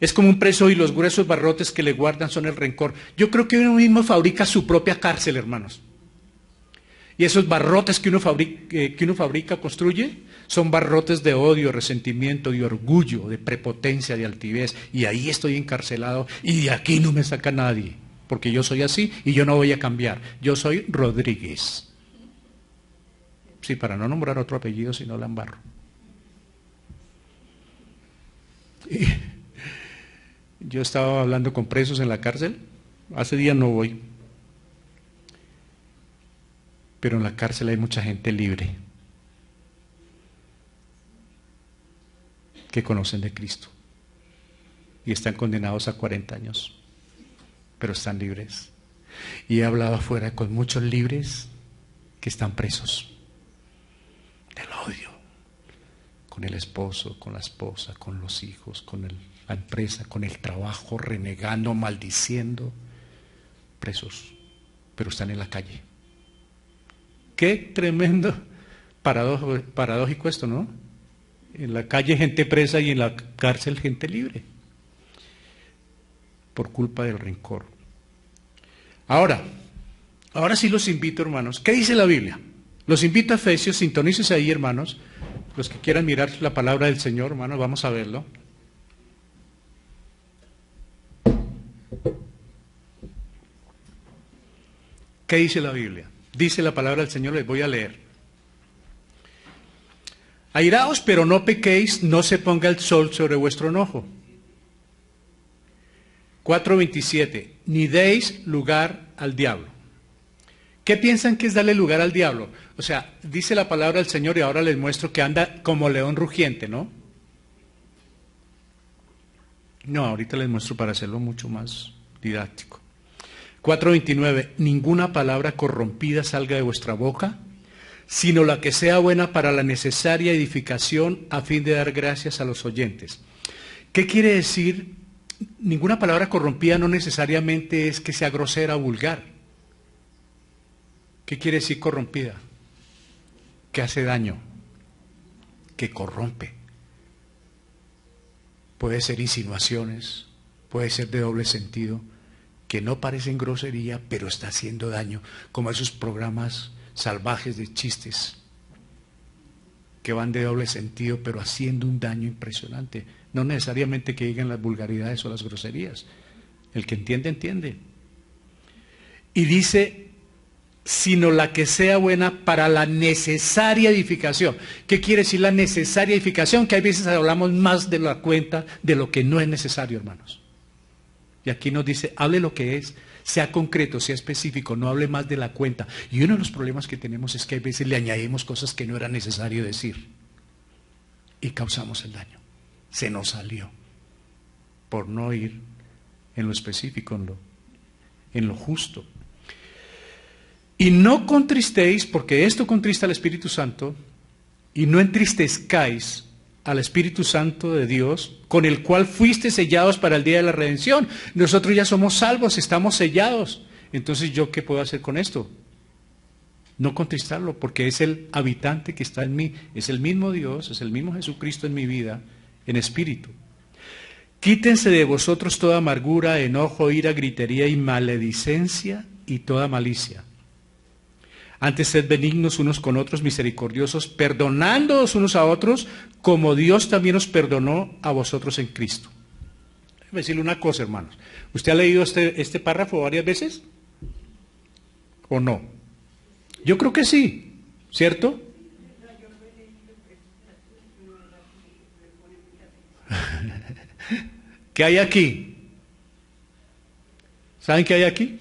Es como un preso y los gruesos barrotes que le guardan son el rencor. Yo creo que uno mismo fabrica su propia cárcel, hermanos. Y esos barrotes que uno fabrica, construye, son barrotes de odio, resentimiento, de orgullo, de prepotencia, de altivez. Y ahí estoy encarcelado y de aquí no me saca nadie, porque yo soy así y yo no voy a cambiar. Yo soy Rodríguez. Sí, para no nombrar otro apellido, si no la embarro. Yo estaba hablando con presos en la cárcel, hace días no voy, pero en la cárcel hay mucha gente libre que conocen de Cristo y están condenados a 40 años, pero están libres. Y he hablado afuera con muchos libres que están presos del odio, con el esposo, con la esposa, con los hijos, con la empresa, con el trabajo, renegando, maldiciendo, presos, pero están en la calle. Qué tremendo paradójico esto, ¿no? En la calle gente presa y en la cárcel gente libre, por culpa del rencor. Ahora sí los invito, hermanos. ¿Qué dice la Biblia? Los invito a Efesios, sintonícense ahí, hermanos. Los que quieran mirar la palabra del Señor, hermanos, vamos a verlo. ¿Qué dice la Biblia? Dice la palabra del Señor, les voy a leer. Airaos, pero no pequéis, no se ponga el sol sobre vuestro enojo. 4:27, ni deis lugar al diablo. ¿Qué piensan que es darle lugar al diablo? O sea, dice la palabra del Señor y ahora les muestro que anda como león rugiente, ¿no? No, ahorita les muestro para hacerlo mucho más didáctico. 4:29, ninguna palabra corrompida salga de vuestra boca, sino la que sea buena para la necesaria edificación a fin de dar gracias a los oyentes. ¿Qué quiere decir? Ninguna palabra corrompida no necesariamente es que sea grosera o vulgar. ¿Qué quiere decir corrompida? Que hace daño, que corrompe. Puede ser insinuaciones, puede ser de doble sentido, que no parecen grosería, pero está haciendo daño, como esos programas salvajes de chistes, que van de doble sentido, pero haciendo un daño impresionante. No necesariamente que digan las vulgaridades o las groserías. El que entiende, entiende. Y dice, sino la que sea buena para la necesaria edificación. ¿Qué quiere decir la necesaria edificación? Que hay veces hablamos más de la cuenta de lo que no es necesario, hermanos. Y aquí nos dice, hable lo que es, sea concreto, sea específico, no hable más de la cuenta. Y uno de los problemas que tenemos es que a veces le añadimos cosas que no era necesario decir. Y causamos el daño. Se nos salió. Por no ir en lo específico, en lo justo. Y no contristéis, porque esto contrista al Espíritu Santo, y no entristezcáis al Espíritu Santo de Dios, con el cual fuiste sellados para el día de la redención. Nosotros ya somos salvos, estamos sellados. Entonces, ¿yo qué puedo hacer con esto? No contristarlo, porque es el habitante que está en mí, es el mismo Dios, es el mismo Jesucristo en mi vida, en espíritu. Quítense de vosotros toda amargura, enojo, ira, gritería y maledicencia y toda malicia. Antes sed benignos unos con otros, misericordiosos, perdonándoos unos a otros, como Dios también os perdonó a vosotros en Cristo. Déjame decirle una cosa, hermanos. ¿Usted ha leído este párrafo varias veces? ¿O no? Yo creo que sí, ¿cierto? ¿Qué hay aquí? ¿Saben qué hay aquí?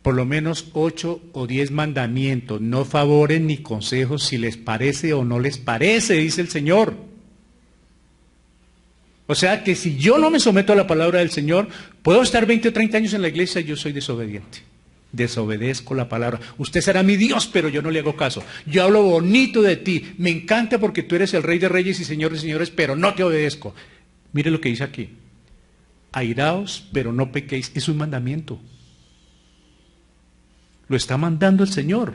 Por lo menos 8 o 10 mandamientos, no favores ni consejos si les parece o no les parece, dice el Señor. O sea que si yo no me someto a la palabra del Señor, puedo estar 20 o 30 años en la iglesia y yo soy desobediente. Desobedezco la palabra. Usted será mi Dios, pero yo no le hago caso. Yo hablo bonito de ti, me encanta porque tú eres el Rey de Reyes y Señor de Señores, pero no te obedezco. Mire lo que dice aquí. Airaos, pero no pequéis. Es un mandamiento. Lo está mandando el Señor.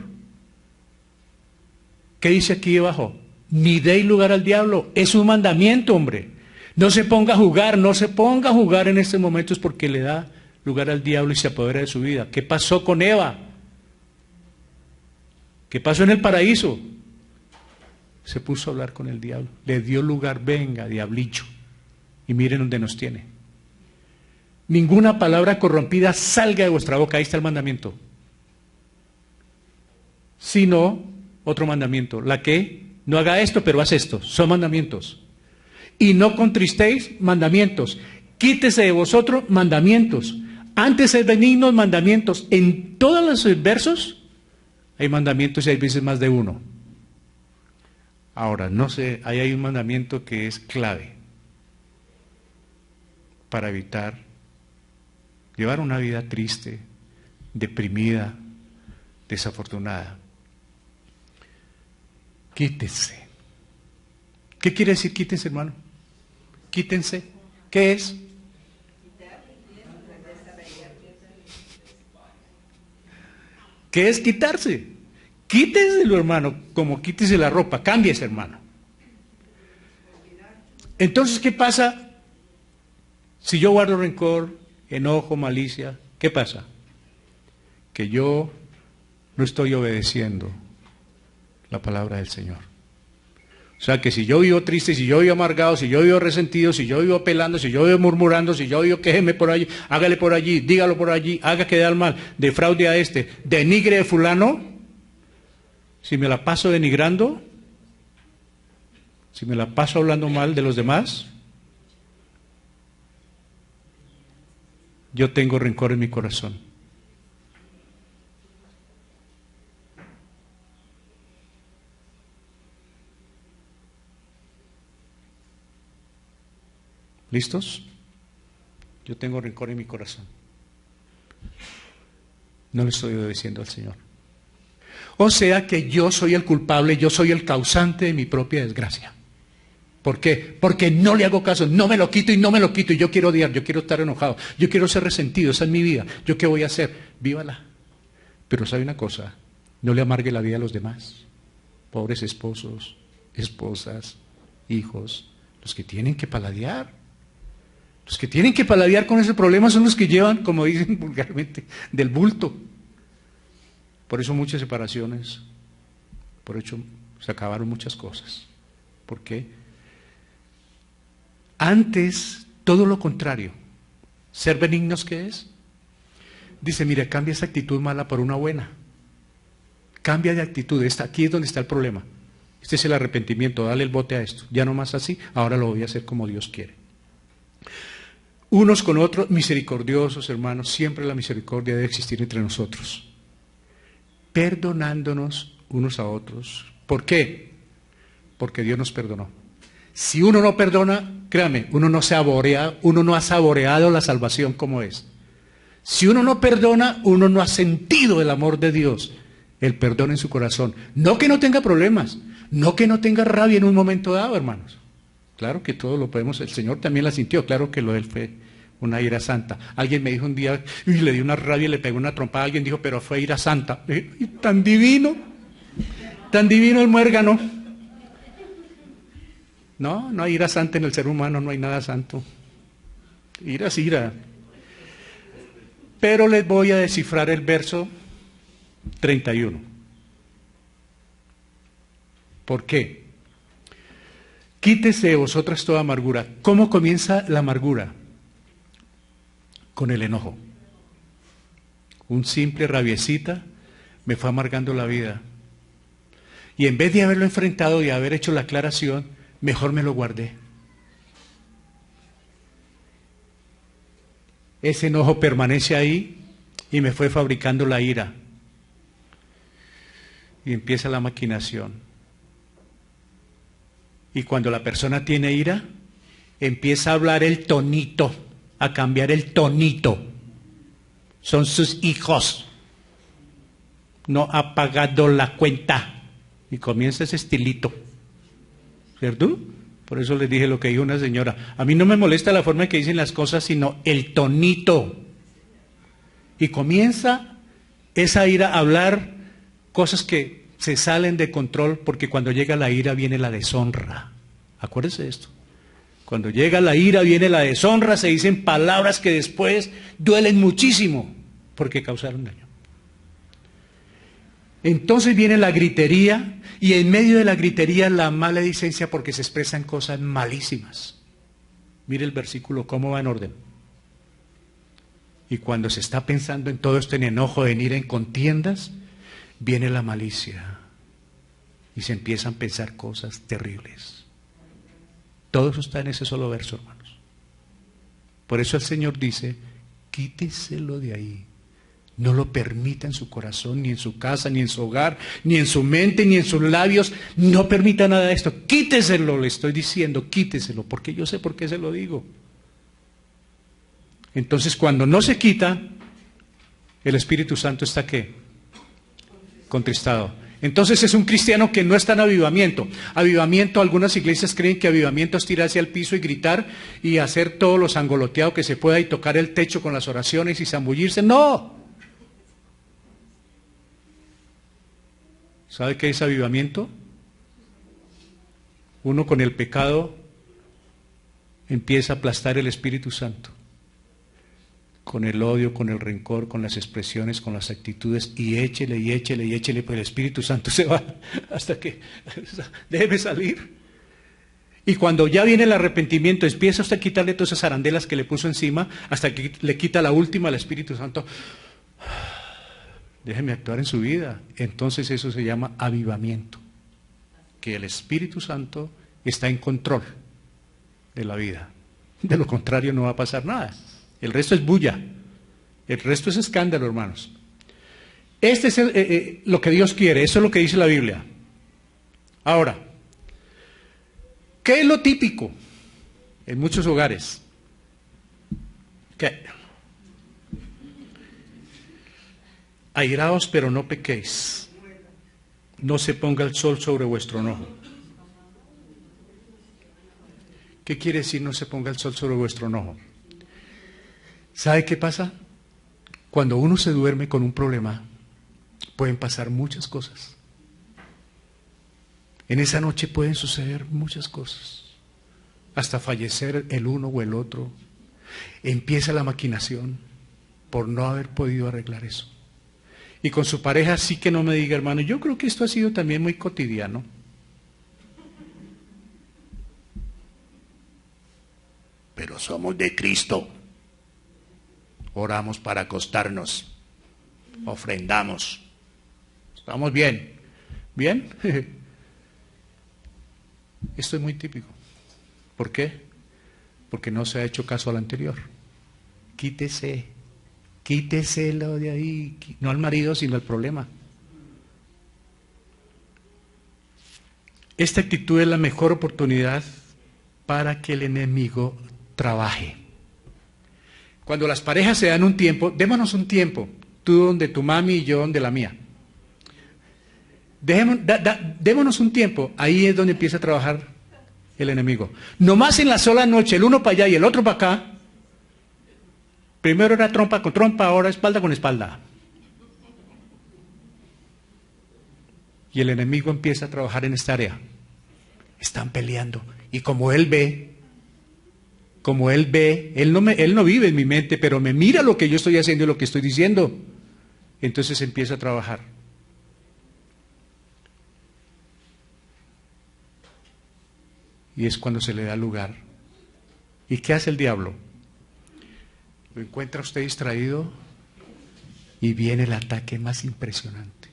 ¿Qué dice aquí debajo? Ni deis lugar al diablo. Es un mandamiento, hombre. No se ponga a jugar, no se ponga a jugar en estos momentos porque le da lugar al diablo y se apodera de su vida. ¿Qué pasó con Eva? ¿Qué pasó en el paraíso? Se puso a hablar con el diablo. Le dio lugar, venga, diablillo. Y miren dónde nos tiene. Ninguna palabra corrompida salga de vuestra boca. Ahí está el mandamiento. Sino, otro mandamiento. La que no haga esto, pero haz esto. Son mandamientos. Y no contristéis, mandamientos. Quítese de vosotros, mandamientos. Antes sed benignos, mandamientos. En todos los versos hay mandamientos y hay veces más de uno. Ahora, no sé, ahí hay un mandamiento que es clave para evitar llevar una vida triste, deprimida, desafortunada. Quítese. ¿Qué quiere decir quítense, hermano? Quítense. ¿Qué es? ¿Qué es quitarse? Quíteselo, hermano, como quítese la ropa, cámbiese, hermano. Entonces, ¿qué pasa si yo guardo rencor, enojo, malicia? ¿Qué pasa? Que yo no estoy obedeciendo la palabra del Señor. O sea que si yo vivo triste, si yo vivo amargado, si yo vivo resentido, si yo vivo pelando, si yo vivo murmurando, si yo vivo quéjeme por allí, hágale por allí, dígalo por allí, haga quedar mal, defraude a este, denigre de fulano, si me la paso denigrando, si me la paso hablando mal de los demás, yo tengo rencor en mi corazón. ¿Listos? Yo tengo rencor en mi corazón. No le estoy obedeciendo al Señor. O sea que yo soy el culpable, yo soy el causante de mi propia desgracia. ¿Por qué? Porque no le hago caso, no me lo quito y no me lo quito. Y yo quiero odiar, yo quiero estar enojado, yo quiero ser resentido, esa es mi vida. ¿Yo qué voy a hacer? Vívala. Pero sabe una cosa, no le amargue la vida a los demás. Pobres esposos, esposas, hijos, los que tienen que paladear. Los que tienen que paladear con ese problema son los que llevan, como dicen vulgarmente, del bulto. Por eso muchas separaciones, por eso se acabaron muchas cosas. ¿Por qué? Antes, todo lo contrario. ¿Ser benignos qué es? Dice, mira, cambia esa actitud mala por una buena. Cambia de actitud. Aquí es donde está el problema. Este es el arrepentimiento. Dale el bote a esto. Ya no más así. Ahora lo voy a hacer como Dios quiere. Unos con otros, misericordiosos, hermanos. Siempre la misericordia debe existir entre nosotros. Perdonándonos unos a otros. ¿Por qué? Porque Dios nos perdonó. Si uno no perdona, créame, uno no ha saboreado la salvación como es. Si uno no perdona, uno no ha sentido el amor de Dios, el perdón en su corazón. No que no tenga problemas, no que no tenga rabia en un momento dado, hermanos. Claro que todo lo podemos, el Señor también la sintió, claro que lo de él fue una ira santa. Alguien me dijo un día, y le dio una rabia y le pegó una trompada, alguien dijo, pero fue ira santa. Tan divino el muérgano. No, no hay ira santa en el ser humano, no hay nada santo. Ira es ira. Pero les voy a descifrar el verso 31. ¿Por qué? Quítese de vosotras toda amargura. ¿Cómo comienza la amargura? Con el enojo. Un simple rabiecita me fue amargando la vida. Y en vez de haberlo enfrentado y haber hecho la aclaración, mejor me lo guardé. Ese enojo permanece ahí y me fue fabricando la ira. Y empieza la maquinación. Y cuando la persona tiene ira, empieza a hablar el tonito, a cambiar el tonito. Son sus hijos. No ha pagado la cuenta. Y comienza ese estilito. ¿Cierto? Por eso les dije lo que dijo una señora. A mí no me molesta la forma en que dicen las cosas, sino el tonito. Y comienza esa ira a hablar cosas que se salen de control, porque cuando llega la ira viene la deshonra. Acuérdense de esto. Cuando llega la ira viene la deshonra, se dicen palabras que después duelen muchísimo porque causaron daño. Entonces viene la gritería, y en medio de la gritería la maledicencia, porque se expresan cosas malísimas. Mire el versículo, cómo va en orden. Y cuando se está pensando en todo esto, en enojo, en ira, en contiendas, viene la malicia. Y se empiezan a pensar cosas terribles. Todo eso está en ese solo verso, hermanos. Por eso el Señor dice, quíteselo de ahí. No lo permita en su corazón, ni en su casa, ni en su hogar, ni en su mente, ni en sus labios. No permita nada de esto. Quíteselo, le estoy diciendo, quíteselo, porque yo sé por qué se lo digo. Entonces, cuando no se quita, el Espíritu Santo está ¿qué? Contristado. Entonces es un cristiano que no está en avivamiento. Avivamiento, algunas iglesias creen que avivamiento es tirarse al piso y gritar y hacer todo lo sangoloteado que se pueda y tocar el techo con las oraciones y zambullirse. ¡No! ¿Sabe qué es avivamiento? Uno con el pecado empieza a aplastar el Espíritu Santo. Con el odio, con el rencor, con las expresiones, con las actitudes, y échele, y échele, y échele, pero el Espíritu Santo se va hasta que debe salir. Y cuando ya viene el arrepentimiento, empieza usted a quitarle todas esas arandelas que le puso encima, hasta que le quita la última al Espíritu Santo. Déjeme actuar en su vida. Entonces eso se llama avivamiento. Que el Espíritu Santo está en control de la vida. De lo contrario no va a pasar nada. El resto es bulla. El resto es escándalo, hermanos. Este es lo que Dios quiere. Eso es lo que dice la Biblia. Ahora, ¿qué es lo típico en muchos hogares? ¿Qué? Airaos, pero no pequéis. No se ponga el sol sobre vuestro enojo. ¿Qué quiere decir no se ponga el sol sobre vuestro enojo? ¿Sabe qué pasa? Cuando uno se duerme con un problema, pueden pasar muchas cosas. En esa noche pueden suceder muchas cosas. Hasta fallecer el uno o el otro. Empieza la maquinación por no haber podido arreglar eso. Y con su pareja sí que no me diga, hermano, yo creo que esto ha sido también muy cotidiano. Pero somos de Cristo. oramos para acostarnos, ofrendamos. ¿Estamos bien? ¿Bien? Esto es muy típico. ¿Por qué? Porque no se ha hecho caso al anterior. Quíteselo de ahí, no al marido, sino al problema. Esta actitud es la mejor oportunidad para que el enemigo trabaje. Cuando las parejas se dan un tiempo, démonos un tiempo, tú donde tu mami y yo donde la mía. Démonos un tiempo, ahí es donde empieza a trabajar el enemigo. Nomás en la sola noche, el uno para allá y el otro para acá, primero era trompa con trompa, ahora espalda con espalda. Y el enemigo empieza a trabajar en esta área. Están peleando. Y como él ve, él no vive en mi mente, pero me mira lo que yo estoy haciendo y lo que estoy diciendo. Entonces empieza a trabajar. Y es cuando se le da lugar. ¿Y qué hace el diablo? Lo encuentra usted distraído y viene el ataque más impresionante.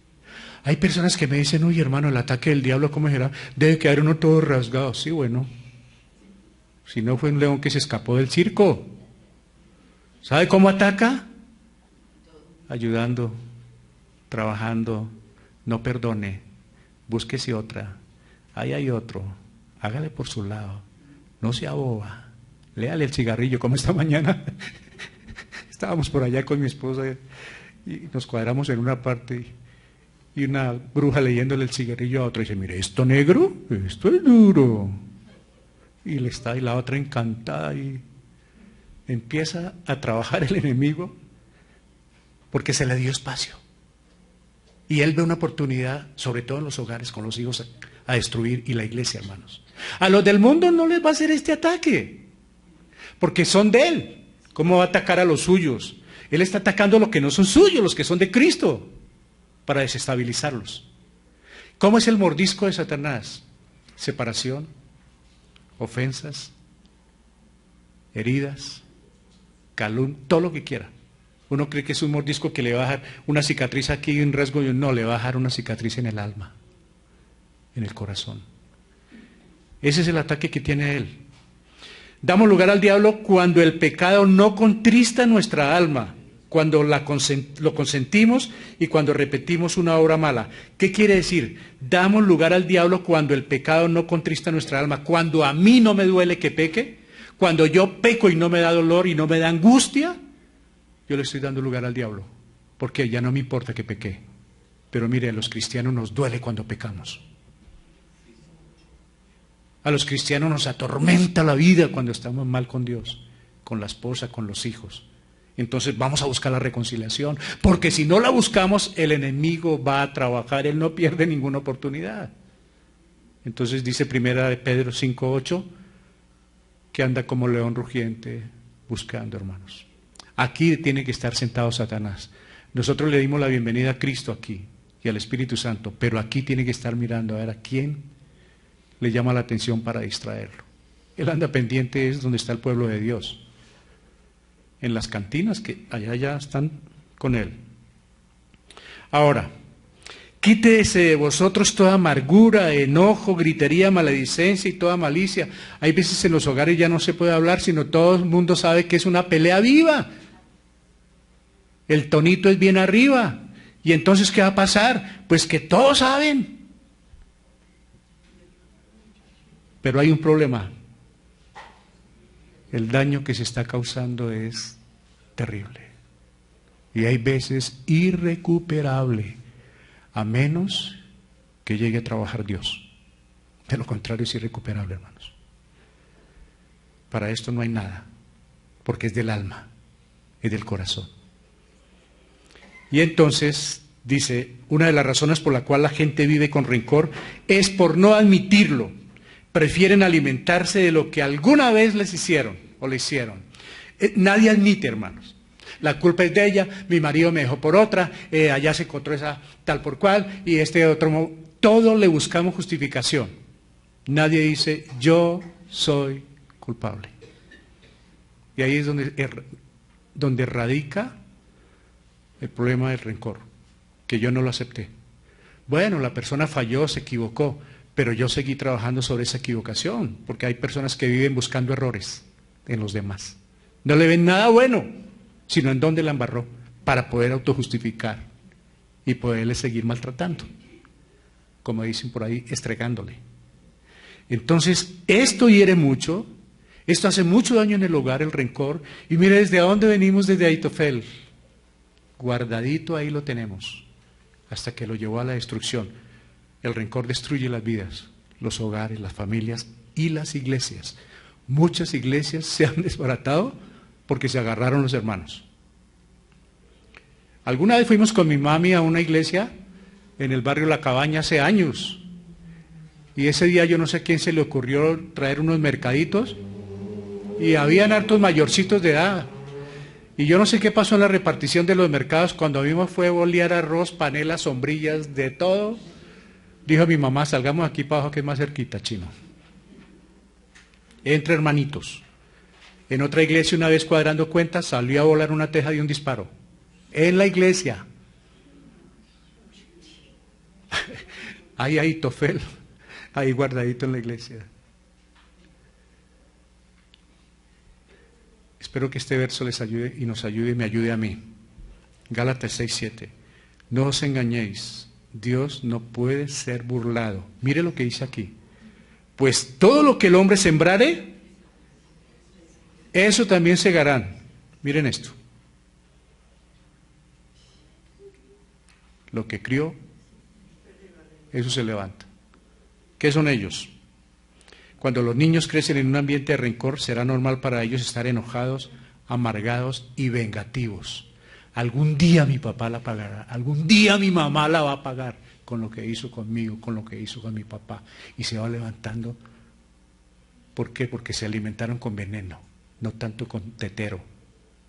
Hay personas que me dicen, uy hermano, el ataque del diablo, ¿cómo será? Debe quedar uno todo rasgado. Sí, bueno. Si no fue un león que se escapó del circo. ¿Sabe cómo ataca? Ayudando, trabajando, no perdone, búsquese otra. Ahí hay otro, hágale por su lado, no sea boba, léale el cigarrillo, como esta mañana. Estábamos por allá con mi esposa y nos cuadramos en una parte y una bruja leyéndole el cigarrillo a otra y dice, mire, ¿esto negro? Esto es duro. Y la otra encantada y empieza a trabajar el enemigo porque se le dio espacio. Y él ve una oportunidad, sobre todo en los hogares, con los hijos, a destruir, y la iglesia, hermanos. A los del mundo no les va a hacer este ataque, porque son de él. ¿Cómo va a atacar a los suyos? Él está atacando a los que no son suyos, los que son de Cristo, para desestabilizarlos. ¿Cómo es el mordisco de Satanás? Separación, ofensas, heridas, calumnia, todo lo que quiera. Uno cree que es un mordisco que le va a dejar una cicatriz aquí y un rasgo, no, le va a dejar una cicatriz en el alma, en el corazón. Ese es el ataque que tiene él. Damos lugar al diablo cuando el pecado no contrista nuestra alma, cuando lo consentimos y cuando repetimos una obra mala. ¿Qué quiere decir? Damos lugar al diablo cuando el pecado no contrista nuestra alma, cuando a mí no me duele que peque, cuando yo peco y no me da dolor y no me da angustia, yo le estoy dando lugar al diablo, porque ya no me importa que pequé. Pero mire, a los cristianos nos duele cuando pecamos. A los cristianos nos atormenta la vida cuando estamos mal con Dios, con la esposa, con los hijos. Entonces vamos a buscar la reconciliación, porque si no la buscamos, el enemigo va a trabajar, él no pierde ninguna oportunidad. Entonces dice primera de Pedro 5:8, que anda como león rugiente buscando, hermanos. Aquí tiene que estar sentado Satanás. Nosotros le dimos la bienvenida a Cristo aquí y al Espíritu Santo, pero aquí tiene que estar mirando a ver a quién le llama la atención para distraerlo. Él anda pendiente, es donde está el pueblo de Dios. En las cantinas que allá ya están con él. Ahora, quítese de vosotros toda amargura, enojo, gritería, maledicencia y toda malicia. Hay veces en los hogares ya no se puede hablar, sino todo el mundo sabe que es una pelea viva. El tonito es bien arriba. ¿Y entonces qué va a pasar? Pues que todos saben. Pero hay un problema. El daño que se está causando es terrible. Y hay veces irrecuperable, a menos que llegue a trabajar Dios. De lo contrario es irrecuperable, hermanos. Para esto no hay nada, porque es del alma, es del corazón. Y entonces, dice, una de las razones por la cual la gente vive con rencor es por no admitirlo. Prefieren alimentarse de lo que alguna vez les hicieron o le hicieron. Nadie admite, hermanos. La culpa es de ella, mi marido me dejó por otra, allá se encontró esa tal por cual, y este otro. Todo le buscamos justificación. Nadie dice, yo soy culpable. Y ahí es donde donde radica el problema del rencor, que yo no lo acepté. Bueno, la persona falló, se equivocó, pero yo seguí trabajando sobre esa equivocación, porque hay personas que viven buscando errores en los demás. No le ven nada bueno, sino en dónde la embarró, para poder autojustificar y poderle seguir maltratando. Como dicen por ahí, estregándole. Entonces, esto hiere mucho, esto hace mucho daño en el hogar, el rencor. Y mire, ¿desde dónde venimos? Desde Ahitofel. Guardadito ahí lo tenemos, hasta que lo llevó a la destrucción. El rencor destruye las vidas, los hogares, las familias y las iglesias. Muchas iglesias se han desbaratado porque se agarraron los hermanos. Alguna vez fuimos con mi mami a una iglesia en el barrio La Cabaña hace años. Y ese día yo no sé a quién se le ocurrió traer unos mercaditos y habían hartos mayorcitos de edad. Y yo no sé qué pasó en la repartición de los mercados, cuando vimos fue bolear arroz, panelas, sombrillas, de todo. Dijo mi mamá, salgamos aquí para abajo que es más cerquita, chino. Entre hermanitos. En otra iglesia, una vez cuadrando cuentas, salió a volar una teja de un disparo. En la iglesia. Ahí Ahitofel, ahí guardadito en la iglesia. Espero que este verso les ayude y nos ayude y me ayude a mí. Gálatas 6:7. No os engañéis, Dios no puede ser burlado. Mire lo que dice aquí. Pues todo lo que el hombre sembrare, eso también segarán. Miren esto. Lo que crió, eso se levanta. ¿Qué son ellos? Cuando los niños crecen en un ambiente de rencor, será normal para ellos estar enojados, amargados y vengativos. Algún día mi papá la pagará, algún día mi mamá la va a pagar con lo que hizo conmigo, con lo que hizo con mi papá. Y se va levantando. ¿Por qué? Porque se alimentaron con veneno, no tanto con tetero,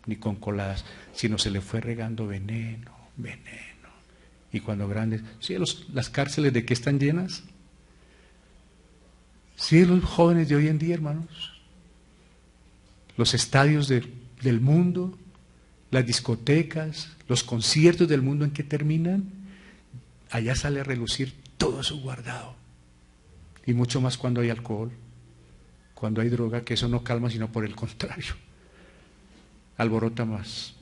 ni con coladas, sino se le fue regando veneno, veneno. Y cuando grandes, ¿sí las cárceles de qué están llenas? Sí, los jóvenes de hoy en día, hermanos. Los estadios del mundo, las discotecas, los conciertos del mundo, ¿en qué terminan? Allá sale a relucir todo eso guardado. Y mucho más cuando hay alcohol, cuando hay droga, que eso no calma, sino por el contrario, alborota más.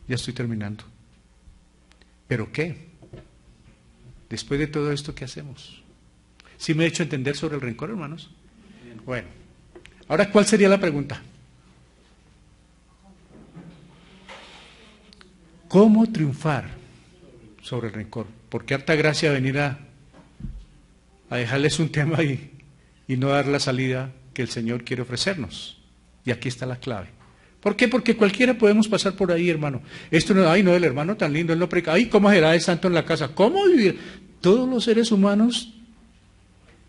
Ya estoy terminando. ¿Pero qué? Después de todo esto, ¿qué hacemos? ¿Sí me he hecho entender sobre el rencor, hermanos? Bueno, ahora, ¿cuál sería la pregunta? ¿Cómo triunfar sobre el rencor? ¿Por qué harta gracia venir a dejarles un tema y no dar la salida que el Señor quiere ofrecernos? Y aquí está la clave. ¿Por qué? Porque cualquiera podemos pasar por ahí, hermano. Esto no, ay, no, el hermano tan lindo, él no predica. Ay, ¿cómo será de santo en la casa? ¿Cómo vivir? Todos los seres humanos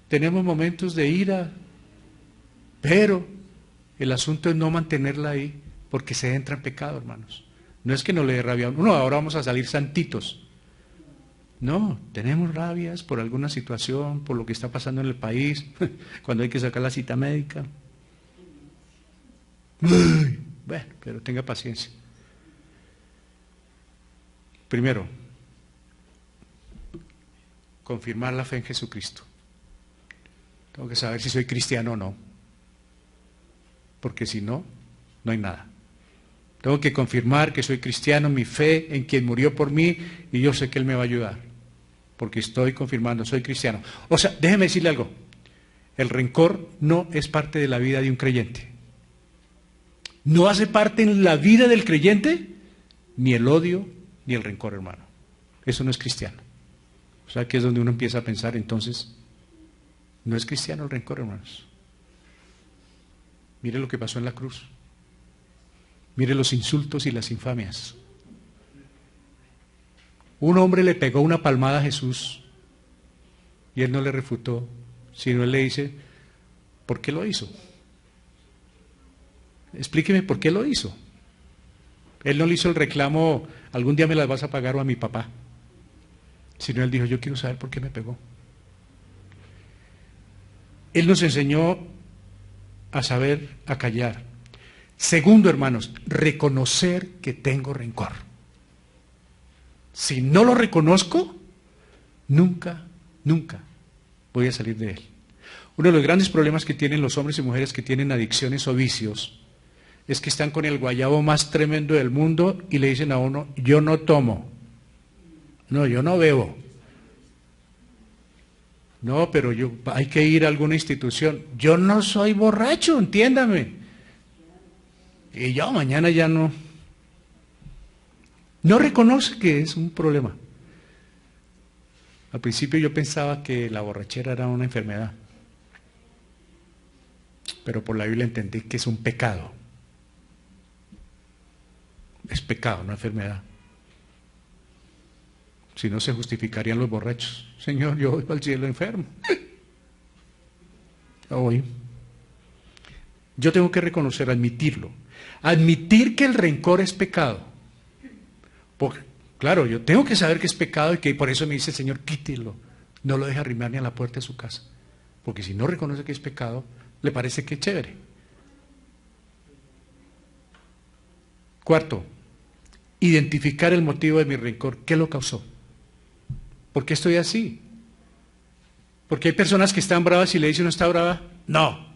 tenemos momentos de ira, pero el asunto es no mantenerla ahí, porque se entra en pecado, hermanos. No es que no le dé rabia a uno, ahora vamos a salir santitos. No, tenemos rabias por alguna situación, por lo que está pasando en el país, cuando hay que sacar la cita médica. Uy, bueno, pero tenga paciencia. Primero, confirmar la fe en Jesucristo. Tengo que saber si soy cristiano o no, porque si no, no hay nada. Tengo que confirmar que soy cristiano, mi fe en quien murió por mí, y yo sé que Él me va a ayudar, porque estoy confirmando, soy cristiano. O sea, déjeme decirle algo, el rencor no es parte de la vida de un creyente. No hace parte en la vida del creyente ni el odio ni el rencor, hermano. Eso no es cristiano. O sea, que es donde uno empieza a pensar, entonces, no es cristiano el rencor, hermanos. Mire lo que pasó en la cruz. Mire los insultos y las infamias. Un hombre le pegó una palmada a Jesús y Él no le refutó, sino Él le dice, ¿por qué lo hizo? Explíqueme por qué lo hizo. Él no le hizo el reclamo, algún día me las vas a pagar o a mi papá, sino Él dijo, yo quiero saber por qué me pegó. Él nos enseñó a saber, a callar. Segundo, hermanos, reconocer que tengo rencor. Si no lo reconozco, nunca voy a salir de él. Uno de los grandes problemas que tienen los hombres y mujeres que tienen adicciones o vicios es que están con el guayabo más tremendo del mundo y le dicen a uno, yo no tomo, no, yo no bebo. No, pero hay que ir a alguna institución. Yo no soy borracho, entiéndame. Y yo mañana ya no. No reconoce que es un problema. Al principio yo pensaba que la borrachera era una enfermedad. Pero por la Biblia entendí que es un pecado. Es pecado, no enfermedad. Si no se justificarían los borrachos. Señor, yo voy para el cielo enfermo. Hoy. Yo tengo que reconocer, admitirlo. Admitir que el rencor es pecado. Porque, claro, yo tengo que saber que es pecado y que por eso me dice el Señor, quítelo. No lo deje arrimar ni a la puerta de su casa. Porque si no reconoce que es pecado, le parece que es chévere. Cuarto, identificar el motivo de mi rencor. ¿Qué lo causó? ¿Por qué estoy así? Porque hay personas que están bravas y le dicen, ¿no está brava? No.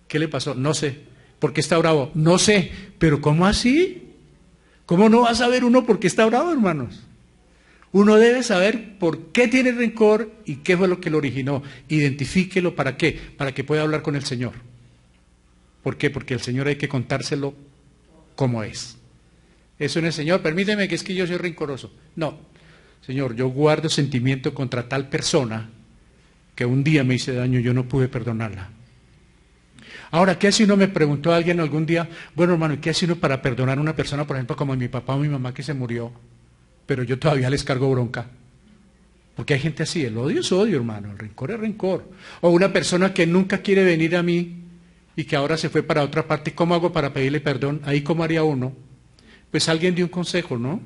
¿Qué le pasó? No sé. ¿Por qué está bravo? No sé. ¿Pero cómo así? ¿Cómo no va a saber uno por qué está bravo, hermanos? Uno debe saber por qué tiene rencor y qué fue lo que lo originó. Identifíquelo, ¿para qué? Para que pueda hablar con el Señor. ¿Por qué? Porque el Señor hay que contárselo como es. Eso no es, Señor, permíteme que es que yo soy rencoroso. No, Señor, yo guardo sentimiento contra tal persona que un día me hice daño y yo no pude perdonarla. Ahora, ¿qué hace uno? Me preguntó alguien algún día, bueno, hermano, ¿qué hace uno para perdonar a una persona, por ejemplo, como mi papá o mi mamá que se murió, pero yo todavía les cargo bronca? Porque hay gente así, el odio es odio, hermano, el rencor es rencor. O una persona que nunca quiere venir a mí y que ahora se fue para otra parte, ¿cómo hago para pedirle perdón? Ahí, ¿cómo haría uno? Pues alguien dio un consejo, ¿no?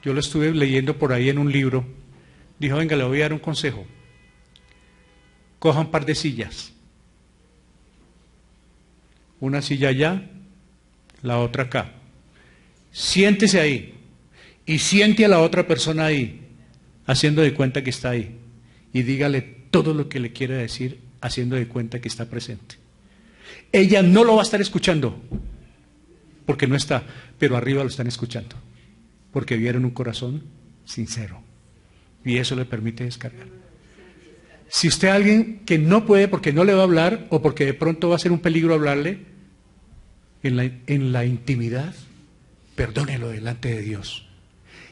Yo lo estuve leyendo por ahí en un libro. Dijo, venga, le voy a dar un consejo. Coja un par de sillas. Una silla allá, la otra acá. Siéntese ahí y siente a la otra persona ahí, haciendo de cuenta que está ahí. Y dígale todo lo que le quiere decir, haciendo de cuenta que está presente. Ella no lo va a estar escuchando, porque no está, pero arriba lo están escuchando, porque vieron un corazón sincero. Y eso le permite descargar. Si usted es alguien que no puede porque no le va a hablar o porque de pronto va a ser un peligro hablarle, en la intimidad, perdónelo delante de Dios.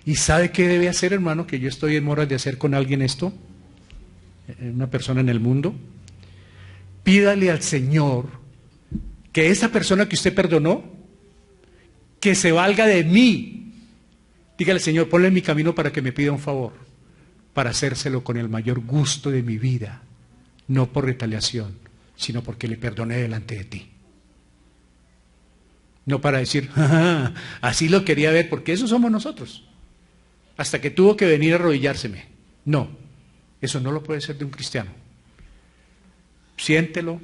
¿Y sabe qué debe hacer, hermano? Que yo estoy en moras de hacer con alguien esto, una persona en el mundo. Pídale al Señor que esa persona que usted perdonó, que se valga de mí. Dígale, Señor, ponle en mi camino para que me pida un favor, para hacérselo con el mayor gusto de mi vida, no por retaliación, sino porque le perdoné delante de ti. No para decir, así lo quería ver, porque eso somos nosotros. Hasta que tuvo que venir a arrodillárseme. No, eso no lo puede ser de un cristiano. Siéntelo,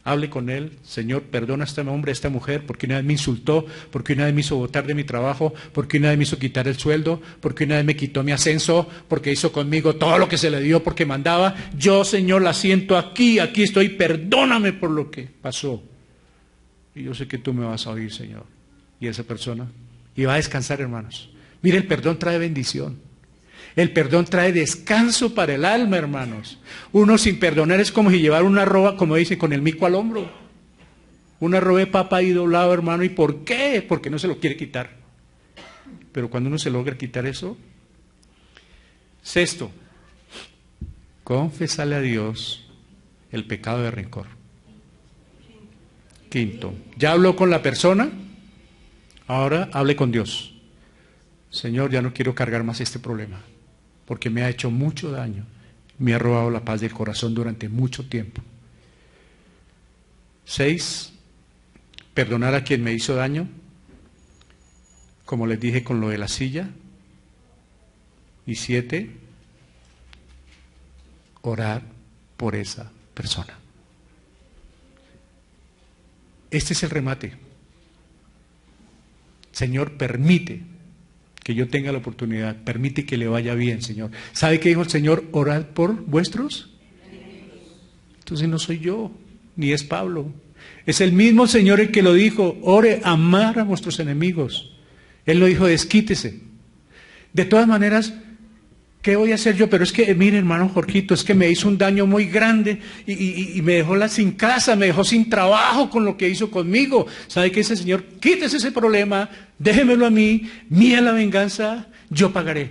hable con él. Señor, perdona a este hombre, a esta mujer, porque una vez me insultó, porque una vez me hizo botar de mi trabajo, porque una vez me hizo quitar el sueldo, porque una vez me quitó mi ascenso, porque hizo conmigo todo lo que se le dio, porque mandaba. Yo, Señor, la siento aquí estoy, perdóname por lo que pasó. Y yo sé que tú me vas a oír, Señor. Y esa persona, y va a descansar, hermanos. Mire, el perdón trae bendición. El perdón trae descanso para el alma, hermanos. Uno sin perdonar es como si llevar una roba, como dice, con el mico al hombro. Una roba de papa ahí doblado, hermano. ¿Y por qué? Porque no se lo quiere quitar. Pero cuando uno se logra quitar eso. Sexto, confesarle a Dios el pecado de rencor. Quinto, ya habló con la persona, ahora hable con Dios. Señor, ya no quiero cargar más este problema, porque me ha hecho mucho daño, me ha robado la paz del corazón durante mucho tiempo. 6, perdonar a quien me hizo daño, como les dije con lo de la silla. Y 7, orar por esa persona. este es el remate. Señor, permite que yo tenga la oportunidad, permite que le vaya bien, Señor. ¿Sabe qué dijo el Señor? Orad por vuestros. Entonces no soy yo, ni es Pablo. Es el mismo Señor el que lo dijo, ore, amar a vuestros enemigos. Él lo dijo, desquítese. De todas maneras, ¿qué voy a hacer yo? Pero es que, mire, hermano Jorgito, es que me hizo un daño muy grande y me dejó sin casa, me dejó sin trabajo con lo que hizo conmigo. ¿Sabe qué dice el Señor? Quítese ese problema, déjemelo a mí, mía la venganza, yo pagaré.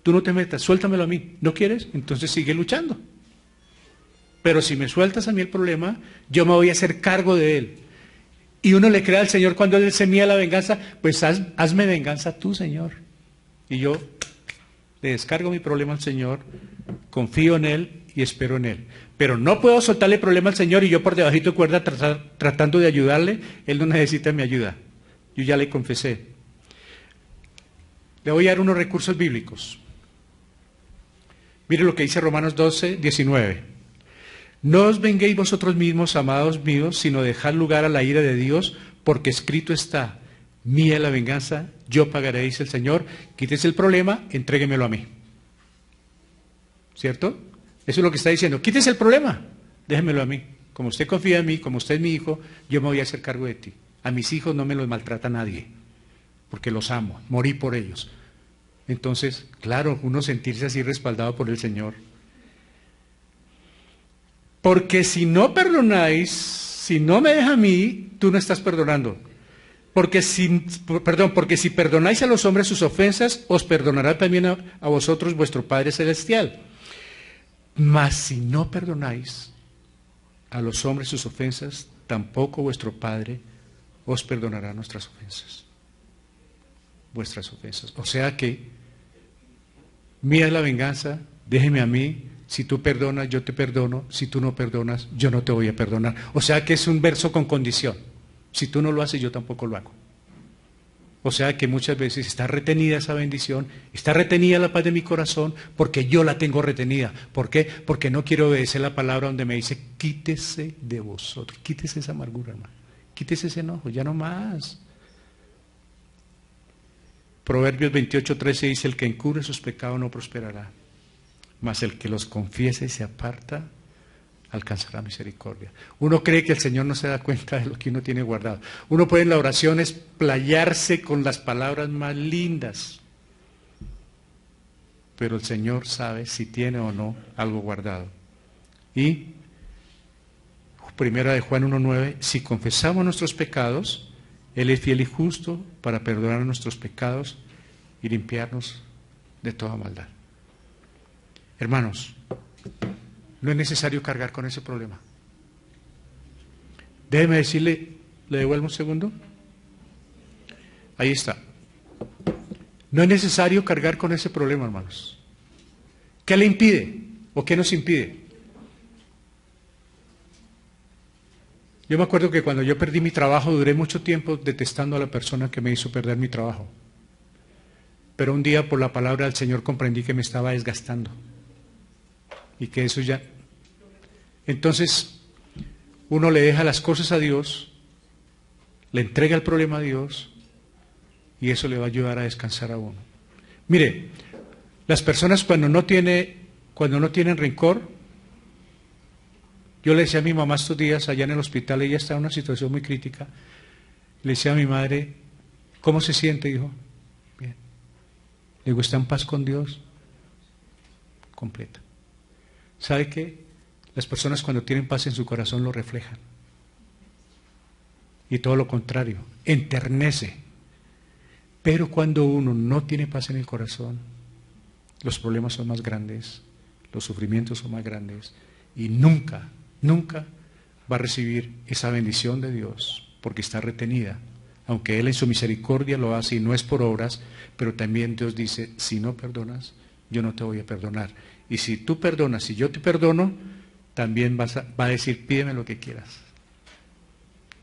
Tú no te metas, suéltamelo a mí. ¿No quieres? Entonces sigue luchando. Pero si me sueltas a mí el problema, yo me voy a hacer cargo de él. Y uno le cree al Señor cuando Él se mía la venganza, pues hazme venganza tú, Señor. Y yo le descargo mi problema al Señor, confío en Él y espero en Él. Pero no puedo soltarle el problema al Señor y yo por debajito de cuerda tratando de ayudarle. Él no necesita mi ayuda. Yo ya le confesé. Le voy a dar unos recursos bíblicos. Mire lo que dice Romanos 12, 19. No os venguéis vosotros mismos, amados míos, sino dejad lugar a la ira de Dios, porque escrito está, mía la venganza, yo pagaré, dice el Señor, quítese el problema, entréguemelo a mí. ¿Cierto? Eso es lo que está diciendo, quítese el problema, déjemelo a mí. Como usted confía en mí, como usted es mi hijo, yo me voy a hacer cargo de ti. A mis hijos no me los maltrata nadie, porque los amo, morí por ellos. Entonces, claro, uno sentirse así respaldado por el Señor. Porque si no perdonáis, si no me deja a mí, tú no estás perdonando. Porque si perdonáis a los hombres sus ofensas, os perdonará también a vosotros vuestro Padre Celestial. Mas si no perdonáis a los hombres sus ofensas, tampoco vuestro Padre os perdonará nuestras ofensas. Vuestras ofensas. O sea que, mía es la venganza, déjeme a mí. Si tú perdonas, yo te perdono. Si tú no perdonas, yo no te voy a perdonar. O sea que es un verso con condición. Si tú no lo haces, yo tampoco lo hago. O sea que muchas veces está retenida esa bendición, está retenida la paz de mi corazón, porque yo la tengo retenida. ¿Por qué? Porque no quiero obedecer la palabra donde me dice, quítese de vosotros, quítese esa amargura, hermano. Quítese ese enojo, ya no más. Proverbios 28:13 dice, el que encubre sus pecados no prosperará. Mas el que los confiese y se aparta, alcanzará misericordia. Uno cree que el Señor no se da cuenta de lo que uno tiene guardado. Uno puede en la oración explayarse con las palabras más lindas, pero el Señor sabe si tiene o no algo guardado. Y primera de Juan 1:9, si confesamos nuestros pecados, Él es fiel y justo para perdonar nuestros pecados y limpiarnos de toda maldad. Hermanos, no es necesario cargar con ese problema. Déjeme decirle, ¿le devuelvo un segundo? Ahí está. No es necesario cargar con ese problema, hermanos. ¿Qué le impide o qué nos impide? Yo me acuerdo que cuando yo perdí mi trabajo, duré mucho tiempo detestando a la persona que me hizo perder mi trabajo. Pero un día, por la palabra del Señor, comprendí que me estaba desgastando. Y que eso ya... Entonces, uno le deja las cosas a Dios, le entrega el problema a Dios, y eso le va a ayudar a descansar a uno. Mire, las personas cuando no tienen rencor, yo le decía a mi mamá estos días allá en el hospital, ella está en una situación muy crítica, le decía a mi madre, ¿cómo se siente? Dijo, bien. Le digo, ¿está en paz con Dios? Completa. ¿Sabe qué? Las personas cuando tienen paz en su corazón lo reflejan. Y todo lo contrario, enternece. Pero cuando uno no tiene paz en el corazón, los problemas son más grandes, los sufrimientos son más grandes, y nunca va a recibir esa bendición de Dios, porque está retenida. Aunque Él en su misericordia lo hace y no es por obras, pero también Dios dice, si no perdonas, yo no te voy a perdonar. Y si tú perdonas y yo te perdono, también va a decir, pídeme lo que quieras,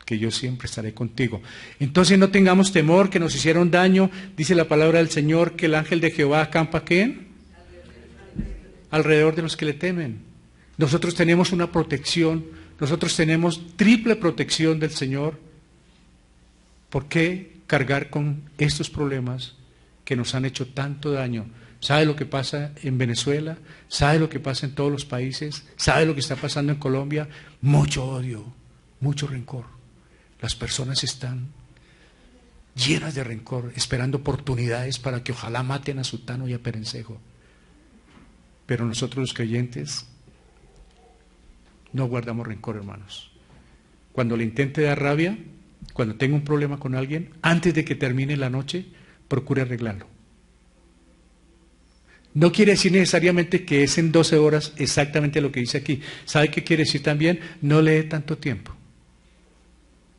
que yo siempre estaré contigo. Entonces no tengamos temor que nos hicieron daño. Dice la palabra del Señor que el ángel de Jehová acampa ¿qué? Alrededor de los que le temen. Nosotros tenemos una protección Nosotros tenemos triple protección del Señor. ¿Por qué cargar con estos problemas que nos han hecho tanto daño? ¿Sabe lo que pasa en Venezuela? ¿Sabe lo que pasa en todos los países? ¿Sabe lo que está pasando en Colombia? Mucho odio, mucho rencor. Las personas están llenas de rencor, esperando oportunidades para que ojalá maten a Sutano y a Perencejo. Pero nosotros los creyentes no guardamos rencor, hermanos. Cuando le intente dar rabia, cuando tenga un problema con alguien, antes de que termine la noche, procure arreglarlo. No quiere decir necesariamente que es en 12 horas exactamente lo que dice aquí. ¿Sabe qué quiere decir también? No le dé tanto tiempo,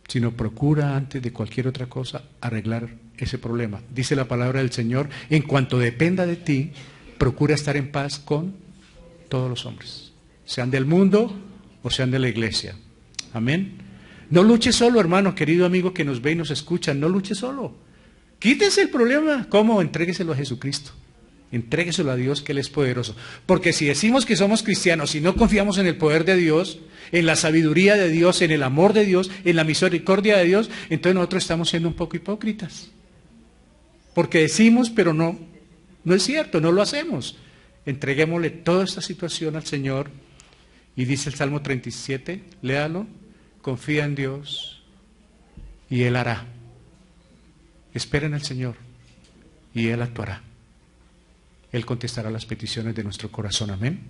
sino procura antes de cualquier otra cosa arreglar ese problema. Dice la palabra del Señor, en cuanto dependa de ti, procura estar en paz con todos los hombres, sean del mundo o sean de la iglesia. Amén. No luche solo, hermano, querido amigo que nos ve y nos escucha, no luche solo. Quítese el problema. ¿Cómo? Entrégueselo a Jesucristo. Entrégueselo a Dios, que Él es poderoso. Porque si decimos que somos cristianos y no confiamos en el poder de Dios, en la sabiduría de Dios, en el amor de Dios, en la misericordia de Dios, entonces nosotros estamos siendo un poco hipócritas. Porque decimos, pero no es cierto, no lo hacemos. Entreguémosle toda esta situación al Señor. Y dice el Salmo 37, léalo, confía en Dios y Él hará. Espera en el Señor y Él actuará. Él contestará las peticiones de nuestro corazón. Amén.